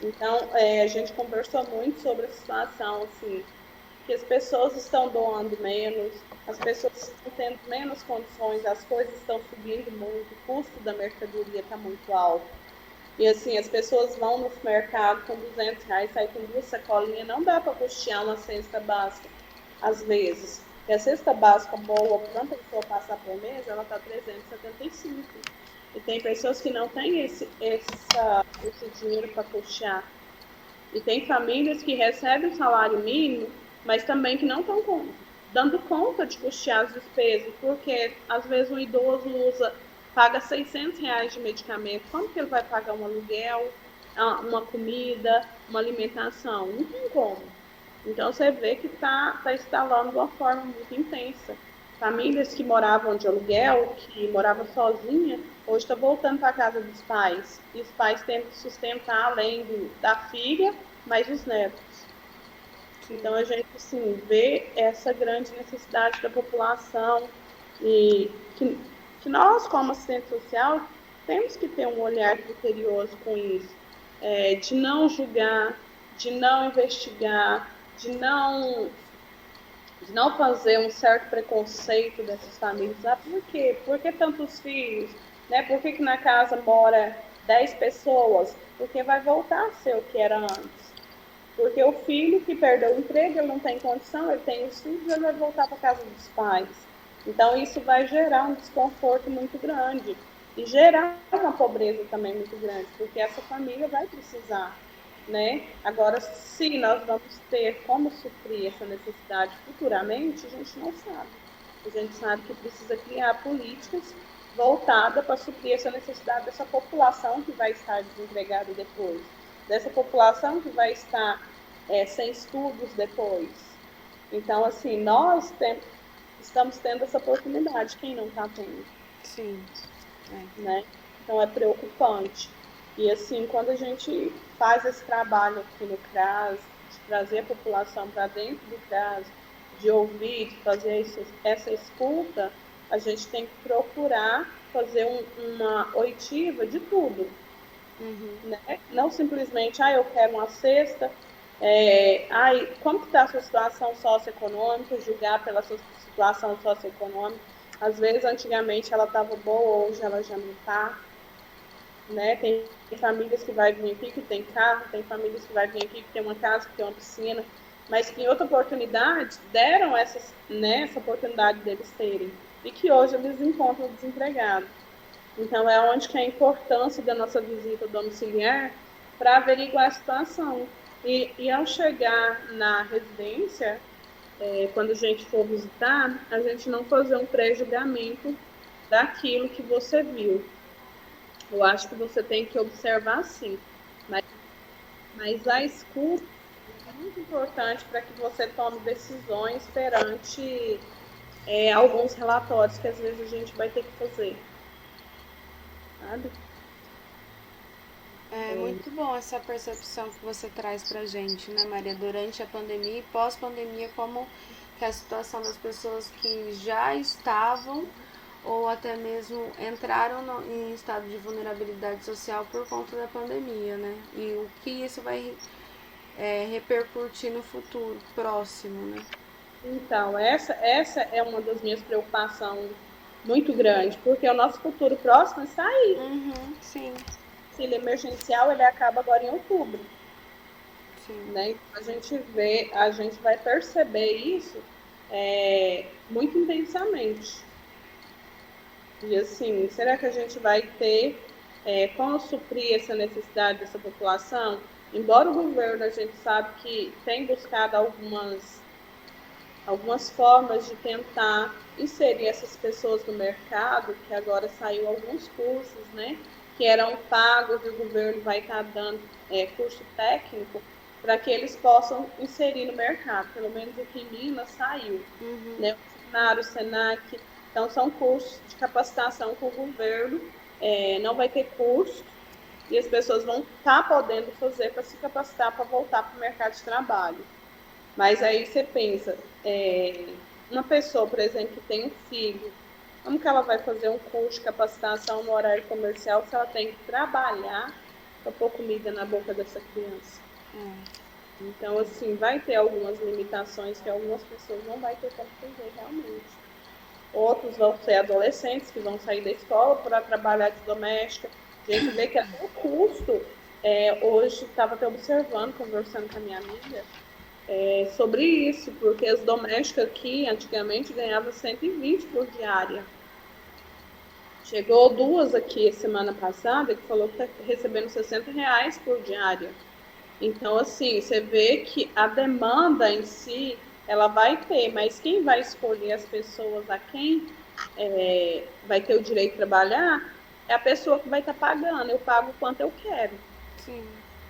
Então, a gente conversou muito sobre a situação, assim, que as pessoas estão doando menos, as pessoas estão tendo menos condições, as coisas estão subindo muito, o custo da mercadoria está muito alto. E assim, as pessoas vão no mercado com R$ 200, sai com 2 sacolinhas, não dá para custear uma cesta básica, às vezes. E a cesta básica boa, para uma pessoa passar por mês, ela está 375. E tem pessoas que não têm esse dinheiro para custear. E tem famílias que recebem o salário mínimo, mas também que não estão dando conta de custear as despesas, porque às vezes o idoso paga R$ 600 de medicamento. Como que ele vai pagar um aluguel, uma comida, uma alimentação? Não tem como. Então você vê que está instalando de uma forma muito intensa. Famílias que moravam de aluguel, que moravam sozinha, hoje estão voltando para a casa dos pais. E os pais têm que sustentar além da filha, mais os netos. Então a gente assim, vê essa grande necessidade da população e que nós, como assistente social, temos que ter um olhar criterioso com isso, de não julgar, de não investigar, de não fazer um certo preconceito dessas famílias. Ah, por quê? Por que tantos filhos? Né? Por que na casa mora 10 pessoas? Porque vai voltar a ser o que era antes. Porque o filho que perdeu o emprego, ele não tem condição, ele tem os filhos, ele vai voltar para a casa dos pais. Então, isso vai gerar um desconforto muito grande e gerar uma pobreza também muito grande, porque essa família vai precisar, né? Agora, se nós vamos ter como suprir essa necessidade futuramente, a gente não sabe. A gente sabe que precisa criar políticas voltadas para suprir essa necessidade dessa população que vai estar desempregada depois, dessa população que vai estar sem estudos depois. Então, assim, nós estamos tendo essa oportunidade, quem não está tendo? Sim. Né? Então, é preocupante. E, assim, quando a gente faz esse trabalho aqui no CRAS, de trazer a população para dentro do CRAS, de ouvir, de fazer essa escuta, a gente tem que procurar fazer uma oitiva de tudo. Né? Não simplesmente, eu quero uma cesta, como que está a sua situação socioeconômica, julgar pela sua situação socioeconômica. Às vezes, antigamente, ela estava boa, hoje ela já não está. Né? Tem famílias que vai vir aqui que tem carro, tem famílias que vai vir aqui que tem uma casa, que tem uma piscina, mas que em outra oportunidade deram essa oportunidade deles terem, e que hoje eles encontram desempregados. Então, é onde que é a importância da nossa visita domiciliar para averiguar a situação. E ao chegar na residência, quando a gente for visitar, a gente não fazer um pré-julgamento daquilo que você viu. Eu acho que você tem que observar sim, mas a escuta é muito importante para que você tome decisões perante alguns relatórios que às vezes a gente vai ter que fazer. Sabe? É muito bom essa percepção que você traz pra gente, né, Maria, durante a pandemia e pós-pandemia, como que a situação das pessoas que já estavam ou até mesmo entraram em estado de vulnerabilidade social por conta da pandemia, né? E o que isso vai repercutir no futuro próximo, né? Então, essa é uma das minhas preocupações muito grande, porque o nosso futuro próximo está aí. Sim. O auxílio emergencial, ele acaba agora em outubro. Sim. Né? Então, a gente vai perceber isso muito intensamente. E assim, será que a gente vai ter como suprir essa necessidade dessa população? Embora o governo, a gente sabe que tem buscado algumas formas de tentar inserir essas pessoas no mercado, que agora saiu alguns cursos, né, que eram pagos e o governo vai estar dando curso técnico para que eles possam inserir no mercado. Pelo menos aqui em Minas saiu. Né? O Senar, o Senac. Então, são cursos de capacitação com o governo. Não vai ter curso. E as pessoas vão estar podendo fazer para se capacitar para voltar para o mercado de trabalho. Mas aí você pensa, uma pessoa, por exemplo, que tem um filho, como que ela vai fazer um curso de capacitação no horário comercial se ela tem que trabalhar para pôr comida na boca dessa criança? Então, assim, vai ter algumas limitações que algumas pessoas não vão ter como fazer realmente. Outros vão ser adolescentes que vão sair da escola para trabalhar de doméstica. A gente vê que até o custo, hoje estava até observando, conversando com a minha amiga, sobre isso, porque as domésticas aqui antigamente ganhavam 120 por diária. Chegou 2 aqui semana passada que falou que está recebendo R$60 por diária. Então, assim, você vê que a demanda em si, ela vai ter, mas quem vai escolher as pessoas a quem vai ter o direito de trabalhar é a pessoa que vai estar pagando. Eu pago o quanto eu quero. Sim.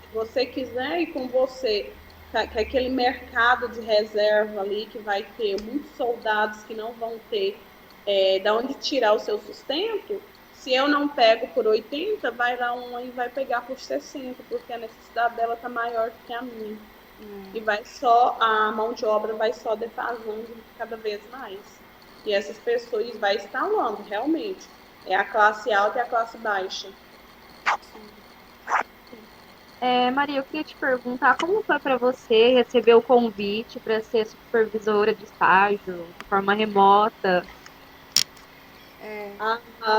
Se você quiser ir com você, que aquele mercado de reserva ali, que vai ter muitos soldados que não vão ter da onde tirar o seu sustento, se eu não pego por 80, vai lá uma e vai pegar por 60, porque a necessidade dela está maior do que a minha. E a mão de obra vai só defasando cada vez mais. E essas pessoas vai instalando, realmente. É a classe alta e a classe baixa. Maria, eu queria te perguntar como foi para você receber o convite para ser supervisora de estágio de forma remota?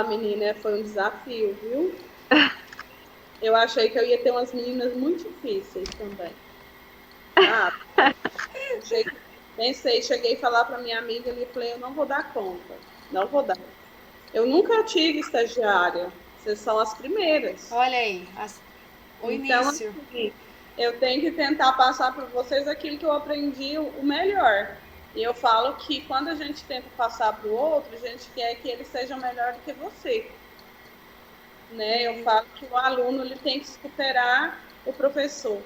Menina, foi um desafio, viu? Eu achei que eu ia ter umas meninas muito difíceis também. Pensei, cheguei a falar para minha amiga e falei, eu não vou dar conta, não vou dar. Eu nunca tive estagiária, vocês são as primeiras. Olha aí, o início. Assim, eu tenho que tentar passar para vocês aquilo que eu aprendi o melhor. E eu falo que quando a gente tenta passar para o outro, a gente quer que ele seja melhor do que você. Né? Eu falo que o aluno ele tem que superar o professor.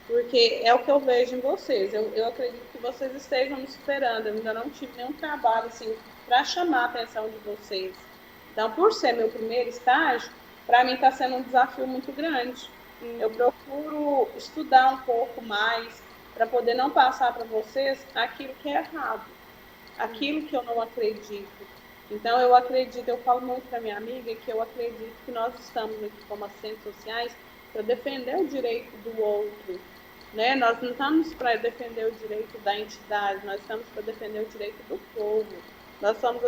Porque é o que eu vejo em vocês. Eu acredito que vocês estejam me superando. Eu ainda não tive nenhum trabalho assim, para chamar a atenção de vocês. Então, por ser meu primeiro estágio, para mim está sendo um desafio muito grande. Eu procuro estudar um pouco mais para poder não passar para vocês aquilo que é errado, aquilo que eu não acredito. Então, eu falo muito para minha amiga que eu acredito que nós estamos aqui como assistentes sociais para defender o direito do outro. Né? Nós não estamos para defender o direito da entidade, nós estamos para defender o direito do povo. Nós somos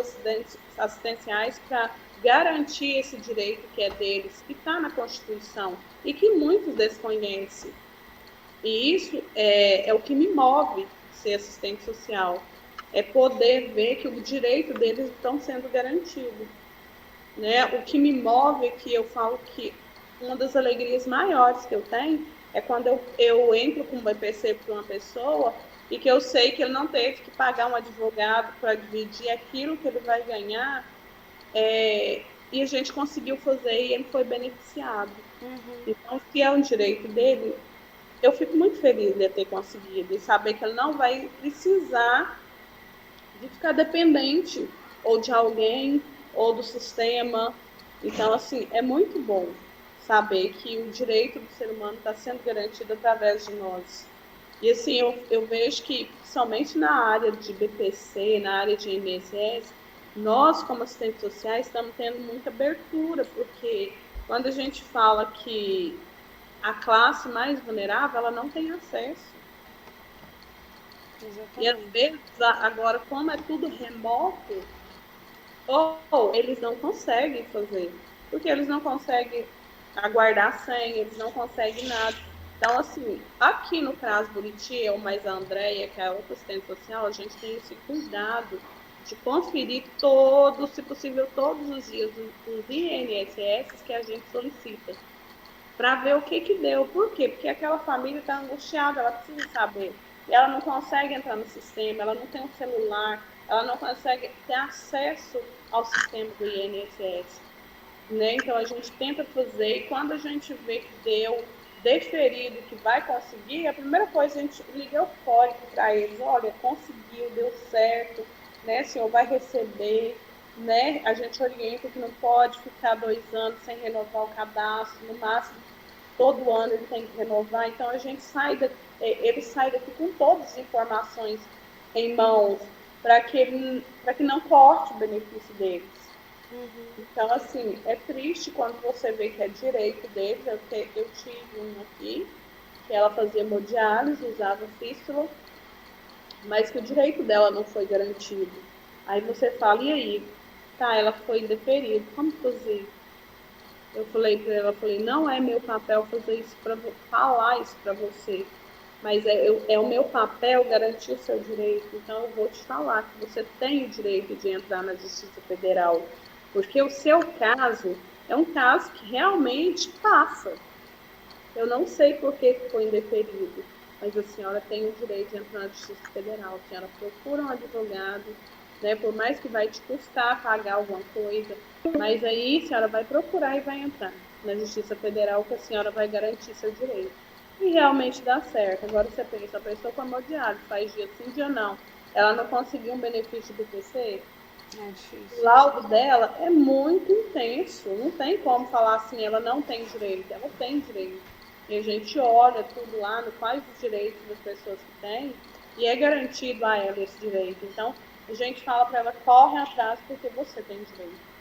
assistenciais para garantir esse direito que é deles, que está na Constituição e que muitos desconhecem. E isso é o que me move ser assistente social, é poder ver que o direito deles estão sendo garantido. Né? O que me move é que eu falo que uma das alegrias maiores que eu tenho é quando eu entro com um BPC para uma pessoa e que eu sei que ele não teve que pagar um advogado para dividir aquilo que ele vai ganhar, e a gente conseguiu fazer e ele foi beneficiado. Então, se é um direito dele, eu fico muito feliz de ter conseguido e saber que ele não vai precisar de ficar dependente ou de alguém ou do sistema. Então, assim, é muito bom saber que o direito do ser humano está sendo garantido através de nós. E assim, eu vejo que, somente na área de BPC, na área de INSS, nós, como assistentes sociais, estamos tendo muita abertura, porque quando a gente fala que a classe mais vulnerável, ela não tem acesso. Exatamente. E às vezes, agora, como é tudo remoto, ou eles não conseguem fazer, porque eles não conseguem aguardar a senha, eles não conseguem nada. Então, assim, aqui no CRAS Buriti, eu mais a Andréia, que é a outra assistente social, a gente tem esse cuidado de conferir todos, se possível, todos os dias os INSS que a gente solicita, para ver o que deu. Por quê? Porque aquela família está angustiada, ela precisa saber. E ela não consegue entrar no sistema, ela não tem um celular, ela não consegue ter acesso ao sistema do INSS. Né? Então, a gente tenta fazer, e quando a gente vê que deu, deferido que vai conseguir, a primeira coisa a gente liga eufórico para eles, olha, conseguiu, deu certo, né, senhor vai receber, né, a gente orienta que não pode ficar 2 anos sem renovar o cadastro, no máximo todo ano ele tem que renovar, então a gente ele sai daqui com todas as informações em mãos, para que não corte o benefício deles. Então, assim, é triste quando você vê que é direito deles. Eu tive uma aqui, que ela fazia hemodiálise, usava fístula, mas que o direito dela não foi garantido. Aí você fala, e aí? Tá, ela foi indeferido, como fazer? Eu falei para ela, não é meu papel fazer isso falar isso para você, mas é o meu papel garantir o seu direito. Então eu vou te falar que você tem o direito de entrar na Justiça Federal, porque o seu caso é um caso que realmente passa. Eu não sei por que foi indeferido, mas a senhora tem o direito de entrar na Justiça Federal. A senhora procura um advogado, né, por mais que vai te custar pagar alguma coisa, mas aí a senhora vai procurar e vai entrar na Justiça Federal, que a senhora vai garantir seu direito. E realmente dá certo. Agora você pensa, a pessoa com hemodiálise faz dia sim, dia não. Ela não conseguiu um benefício do PC? É difícil. O laudo dela é muito intenso. Não tem como falar assim, ela não tem direito. Ela tem direito. E a gente olha tudo lá, quais os direitos das pessoas que têm, e é garantido a ela esse direito. Então, a gente fala para ela, corre atrás porque você tem direito.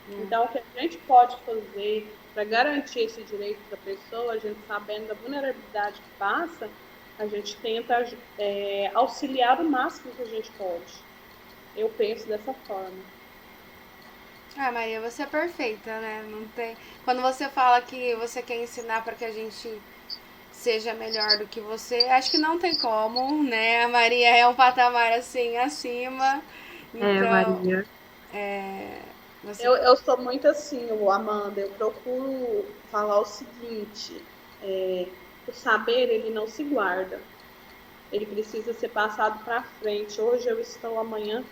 Então, o que a gente pode fazer para garantir esse direito da pessoa, a gente sabendo da vulnerabilidade que passa, a gente tenta auxiliar o máximo que a gente pode. Eu penso dessa forma. Ah, Maria, você é perfeita, né? Não tem... Quando você fala que você quer ensinar para que a gente seja melhor do que você, acho que não tem como, né? A Maria é um patamar assim acima. Então, Maria. você... Eu sou muito assim, Amanda. Eu procuro falar o seguinte: o saber ele não se guarda. Ele precisa ser passado para frente. Hoje eu estou, amanhã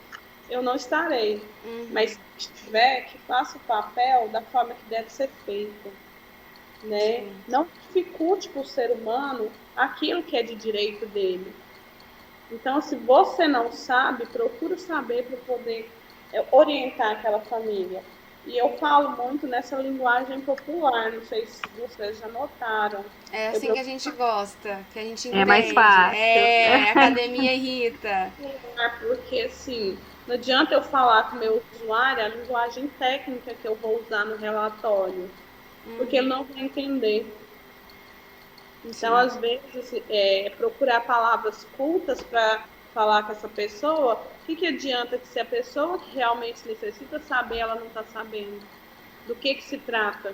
eu não estarei. Mas se estiver, que faça o papel da forma que deve ser feito. Né? Não dificulte para o ser humano aquilo que é de direito dele. Então, se você não sabe, procure saber para poder orientar aquela família. E eu falo muito nessa linguagem popular, não sei se vocês já notaram. É assim que a gente gosta, que a gente entende. É mais fácil. A academia irrita. Porque, assim, não adianta eu falar com o meu usuário a linguagem técnica que eu vou usar no relatório, porque ele não vai entender. Então, às vezes, procurar palavras cultas para falar com essa pessoa, o que adianta que se a pessoa que realmente necessita saber, ela não está sabendo do que se trata?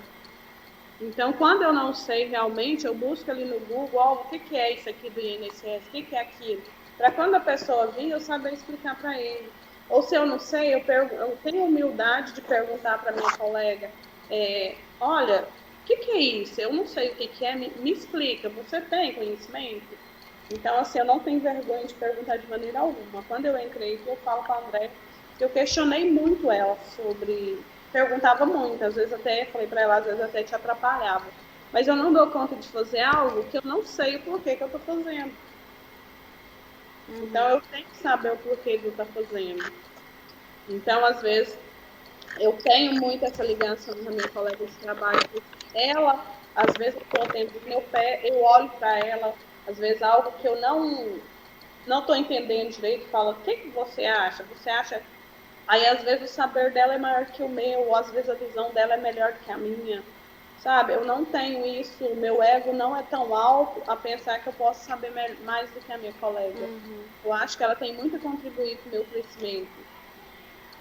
Então, quando eu não sei realmente, eu busco ali no Google, o que é isso aqui do INSS, o que é aquilo? Para quando a pessoa vir, eu saber explicar para ele. Ou se eu não sei, eu tenho humildade de perguntar para minha colega, olha, o que é isso? Eu não sei o que é, me explica, você tem conhecimento? Então, assim, eu não tenho vergonha de perguntar de maneira alguma. Quando eu entrei, eu falo com a André, eu questionei muito ela sobre... Perguntava muito, às vezes até falei para ela, às vezes até te atrapalhava. Mas eu não dou conta de fazer algo que eu não sei o porquê que eu estou fazendo. Então, eu tenho que saber o porquê de eu estar fazendo. Então, às vezes, eu tenho muito essa ligação com a minha colega de trabalho. Ela, às vezes, eu estou atendendo meu pé, eu olho para ela, às vezes, algo que eu não estou entendendo direito, falo, o que você acha? Você acha... Aí, às vezes, o saber dela é maior que o meu, ou às vezes a visão dela é melhor que a minha. Sabe? Eu não tenho isso, o meu ego não é tão alto a pensar que eu posso saber mais do que a minha colega. Eu acho que ela tem muito a contribuir com o meu crescimento.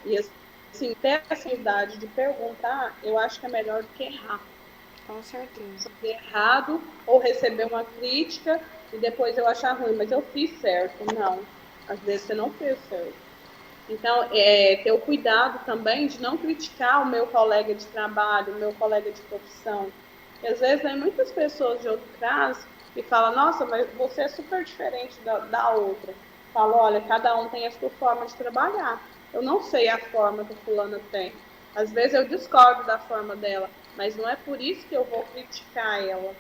E, assim, ter essa idade de perguntar, eu acho que é melhor do que errar. Com certeza. Fazer errado ou receber uma crítica e depois eu achar ruim, mas eu fiz certo. Não, às vezes você não fez certo. Então, ter o cuidado também de não criticar o meu colega de trabalho, o meu colega de profissão. Porque, às vezes, tem muitas pessoas de outro caso que falam, nossa, mas você é super diferente da outra. Falo, olha, cada um tem a sua forma de trabalhar. Eu não sei a forma que a fulana tem. Às vezes eu discordo da forma dela, mas não é por isso que eu vou criticar ela,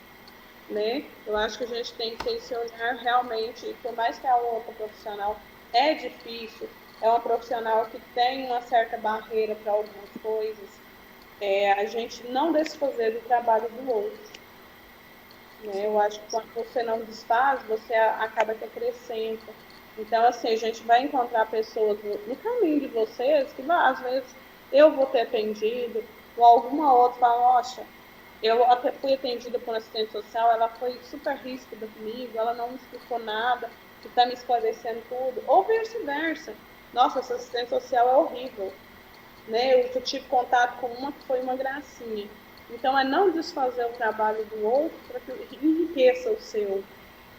né? Eu acho que a gente tem que ter esse olhar realmente, por mais que a outra profissional é difícil, é uma profissional que tem uma certa barreira para algumas coisas, a gente não desfazer do trabalho do outro, né? Eu acho que quando você não desfaz, você acaba que acrescenta. Então, assim, a gente vai encontrar pessoas no caminho de vocês que, às vezes, eu vou ter atendido, ou alguma outra fala, nossa, eu até fui atendida por uma assistente social, ela foi super ríspida comigo, ela não me explicou nada, que está me esclarecendo tudo. Ou vice-versa. Nossa, essa assistente social é horrível. Né? Eu tive contato com uma que foi uma gracinha. Então, é não desfazer o trabalho do outro para que enriqueça o seu.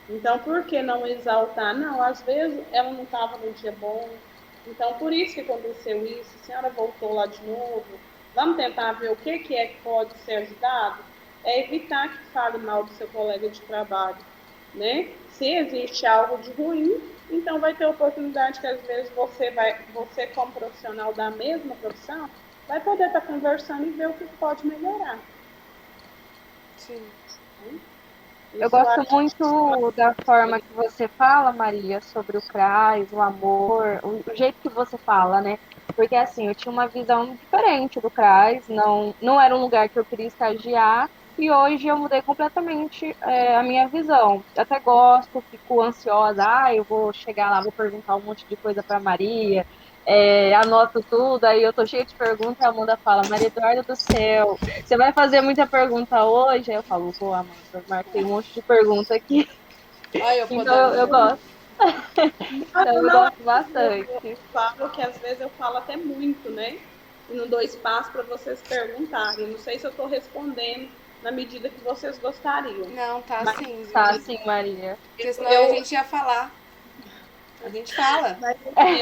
Então, por que não exaltar? Não, às vezes ela não estava no dia bom. Então, por isso que aconteceu isso. A senhora voltou lá de novo. Vamos tentar ver o que é que pode ser ajudado? É evitar que fale mal do seu colega de trabalho, né? Se existe algo de ruim, então vai ter oportunidade que às vezes você como profissional da mesma profissão, vai poder estar conversando e ver o que pode melhorar. Sim. Eu gosto muito da forma que você fala, Maria, sobre o CRAS, o amor, o jeito que você fala, né? Porque, assim, eu tinha uma visão diferente do CRAS, não era um lugar que eu queria estagiar, e hoje eu mudei completamente a minha visão. Eu até gosto, fico ansiosa, eu vou chegar lá, vou perguntar um monte de coisa para Maria, anoto tudo, aí eu tô cheia de perguntas, a Amanda fala, Maria Eduarda do céu, você vai fazer muita pergunta hoje? Aí eu falo, vou, Amanda, marquei um monte de pergunta aqui. Olha, eu Então eu podendo. gosto. Então eu gosto bastante. Eu falo que às vezes eu falo até muito, né? E não dou espaço para vocês perguntarem. Não sei se eu estou respondendo na medida que vocês gostariam. Não, tá Mas sim, Tá, viu? sim, Maria. Porque senão a gente ia falar. A gente fala. Mas assim,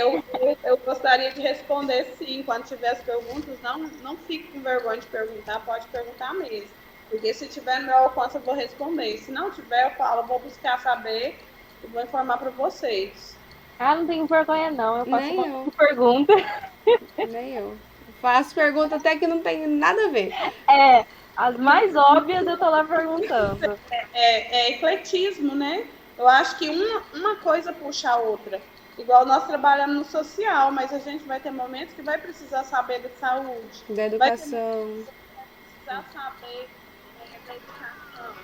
eu gostaria de responder sim. Quando tiver as perguntas, não fique com vergonha de perguntar, pode perguntar mesmo. Porque se tiver no meu alcance, eu vou responder. Se não tiver, eu falo, vou buscar saber e vou informar para vocês. Não tenho vergonha, não. Eu faço um Nem monte eu, de pergunta. nem eu. Faço pergunta até que não tem nada a ver. As mais óbvias eu tô lá perguntando. É ecletismo, né? Eu acho que uma coisa puxa a outra. Igual nós trabalhamos no social, mas a gente vai ter momentos que vai precisar saber da saúde. Da Vai ter momentos educação. que vai precisar saber da educação.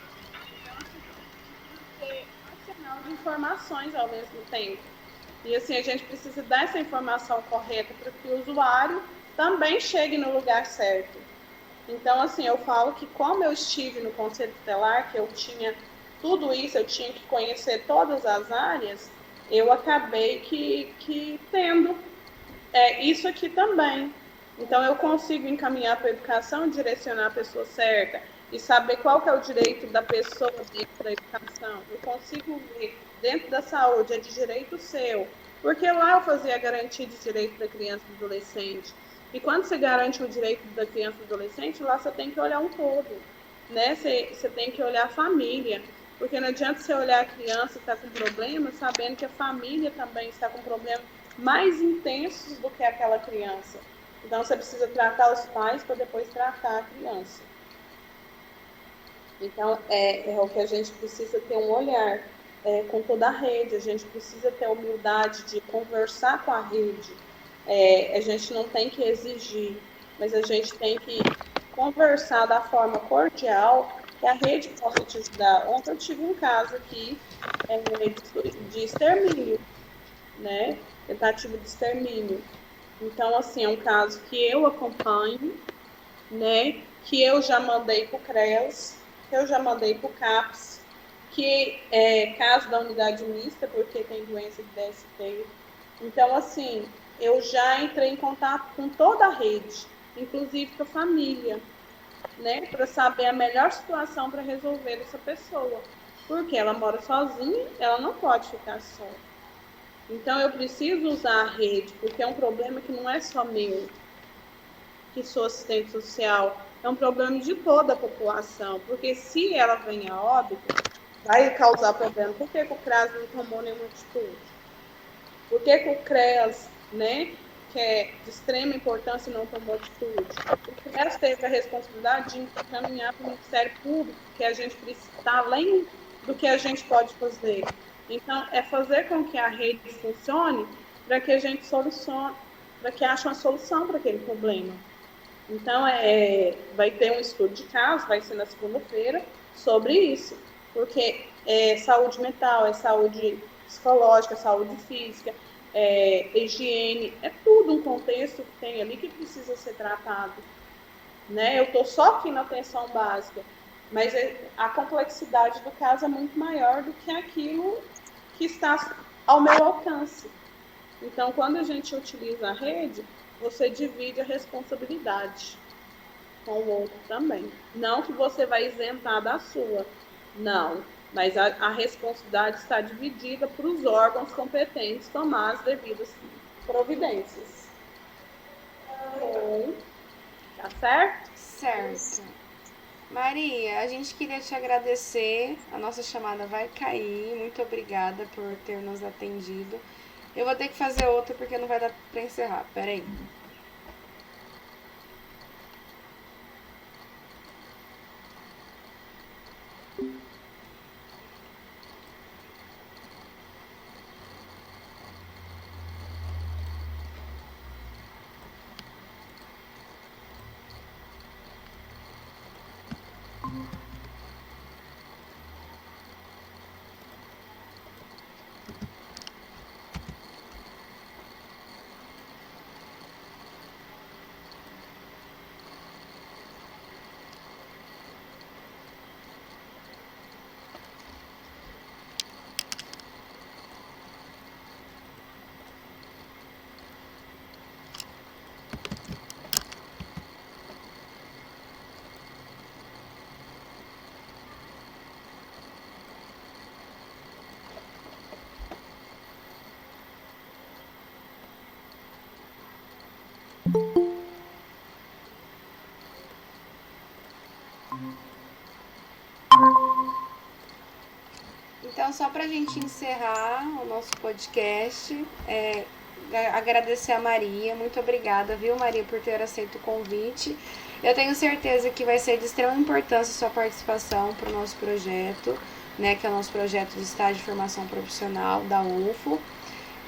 Então, assim, a gente precisa ter um arsenal de informações ao mesmo tempo. E assim, a gente precisa dar essa informação correta para que o usuário também chegue no lugar certo. Então, assim, eu falo que como eu estive no Conselho Tutelar, que eu tinha tudo isso, eu tinha que conhecer todas as áreas, eu acabei que tendo isso aqui também. Então, eu consigo encaminhar para a educação, direcionar a pessoa certa e saber qual que é o direito da pessoa dentro da educação. Eu consigo ver dentro da saúde, é de direito seu, porque lá eu fazia a garantia de direito da criança e do adolescente. E quando você garante o direito da criança e do adolescente, lá você tem que olhar um todo, né? Você tem que olhar a família, porque não adianta você olhar a criança que está com problema, sabendo que a família também está com problemas mais intensos do que aquela criança. Então, você precisa tratar os pais para depois tratar a criança. Então, é o que a gente precisa ter um olhar com toda a rede, a gente precisa ter a humildade de conversar com a rede. A gente não tem que exigir, mas a gente tem que conversar da forma cordial que a rede possa te ajudar. Ontem eu tive um caso aqui de extermínio, né? Tentativa de extermínio. Então, assim, é um caso que eu acompanho, né? Que eu já mandei para o CREAS, que eu já mandei para o CAPS, que é caso da unidade mista, porque tem doença de DST. Então, assim, eu já entrei em contato com toda a rede, inclusive com a família, né? Para saber a melhor situação para resolver essa pessoa. Porque ela mora sozinha, ela não pode ficar só. Então, eu preciso usar a rede, porque é um problema que não é só meu, que sou assistente social, é um problema de toda a população, porque se ela vem a óbito, vai causar problema. Por que o CRAS não tomou nenhuma atitude? Por que o CREAS, né, que é de extrema importância e não tomou atitude? O Congresso teve a responsabilidade de encaminhar para o Ministério Público que a gente precisa estar além do que a gente pode fazer. Então, é fazer com que a rede funcione para que a gente solucione, para que ache uma solução para aquele problema. Então, vai ter um estudo de caso, vai ser na segunda-feira, sobre isso. Porque saúde mental, saúde psicológica, saúde física, higiene, é tudo um contexto que tem ali que precisa ser tratado. Né? Eu estou só aqui na atenção básica, mas a complexidade do caso é muito maior do que aquilo que está ao meu alcance. Então, quando a gente utiliza a rede, você divide a responsabilidade com o outro também. Não que você vai isentar da sua, não. Mas a responsabilidade está dividida para os órgãos competentes tomar as devidas providências. Bom, tá certo? Certo. Maria, a gente queria te agradecer. A nossa chamada vai cair. Muito obrigada por ter nos atendido. Eu vou ter que fazer outra porque não vai dar para encerrar. Peraí. Então, só para a gente encerrar o nosso podcast, agradecer a Maria. Muito obrigada, viu, Maria, por ter aceito o convite. Eu tenho certeza que vai ser de extrema importância a sua participação para o nosso projeto, né, que é o nosso projeto de estágio de formação profissional da UFO.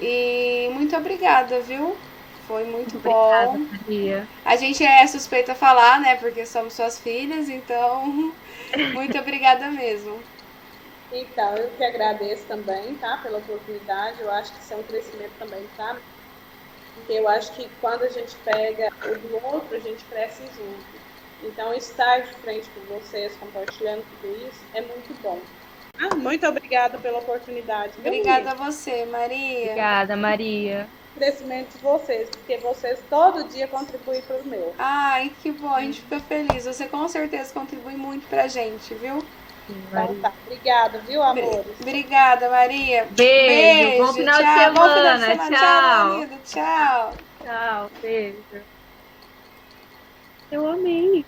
E muito obrigada, viu? Foi muito bom. Maria. A gente é suspeita a falar, né, porque somos suas filhas, então muito obrigada mesmo. Então, eu que agradeço também, tá, pela oportunidade. Eu acho que isso é um crescimento também, tá? Porque eu acho que quando a gente pega o do outro, a gente cresce junto. Então, estar de frente com vocês, compartilhando tudo isso, é muito bom. Muito obrigada pela oportunidade. Obrigada a você, Maria. Obrigada, Maria. O crescimento de vocês, porque vocês todo dia contribuem para o meu. Ai, que bom, a gente fica feliz. Você com certeza contribui muito pra gente, viu? Então tá, obrigada, viu, amores? Obrigada, Maria. Beijo, bom final de semana. Bom final de semana. Tchau. Marido. Tchau. Tchau, beijo. Eu amei.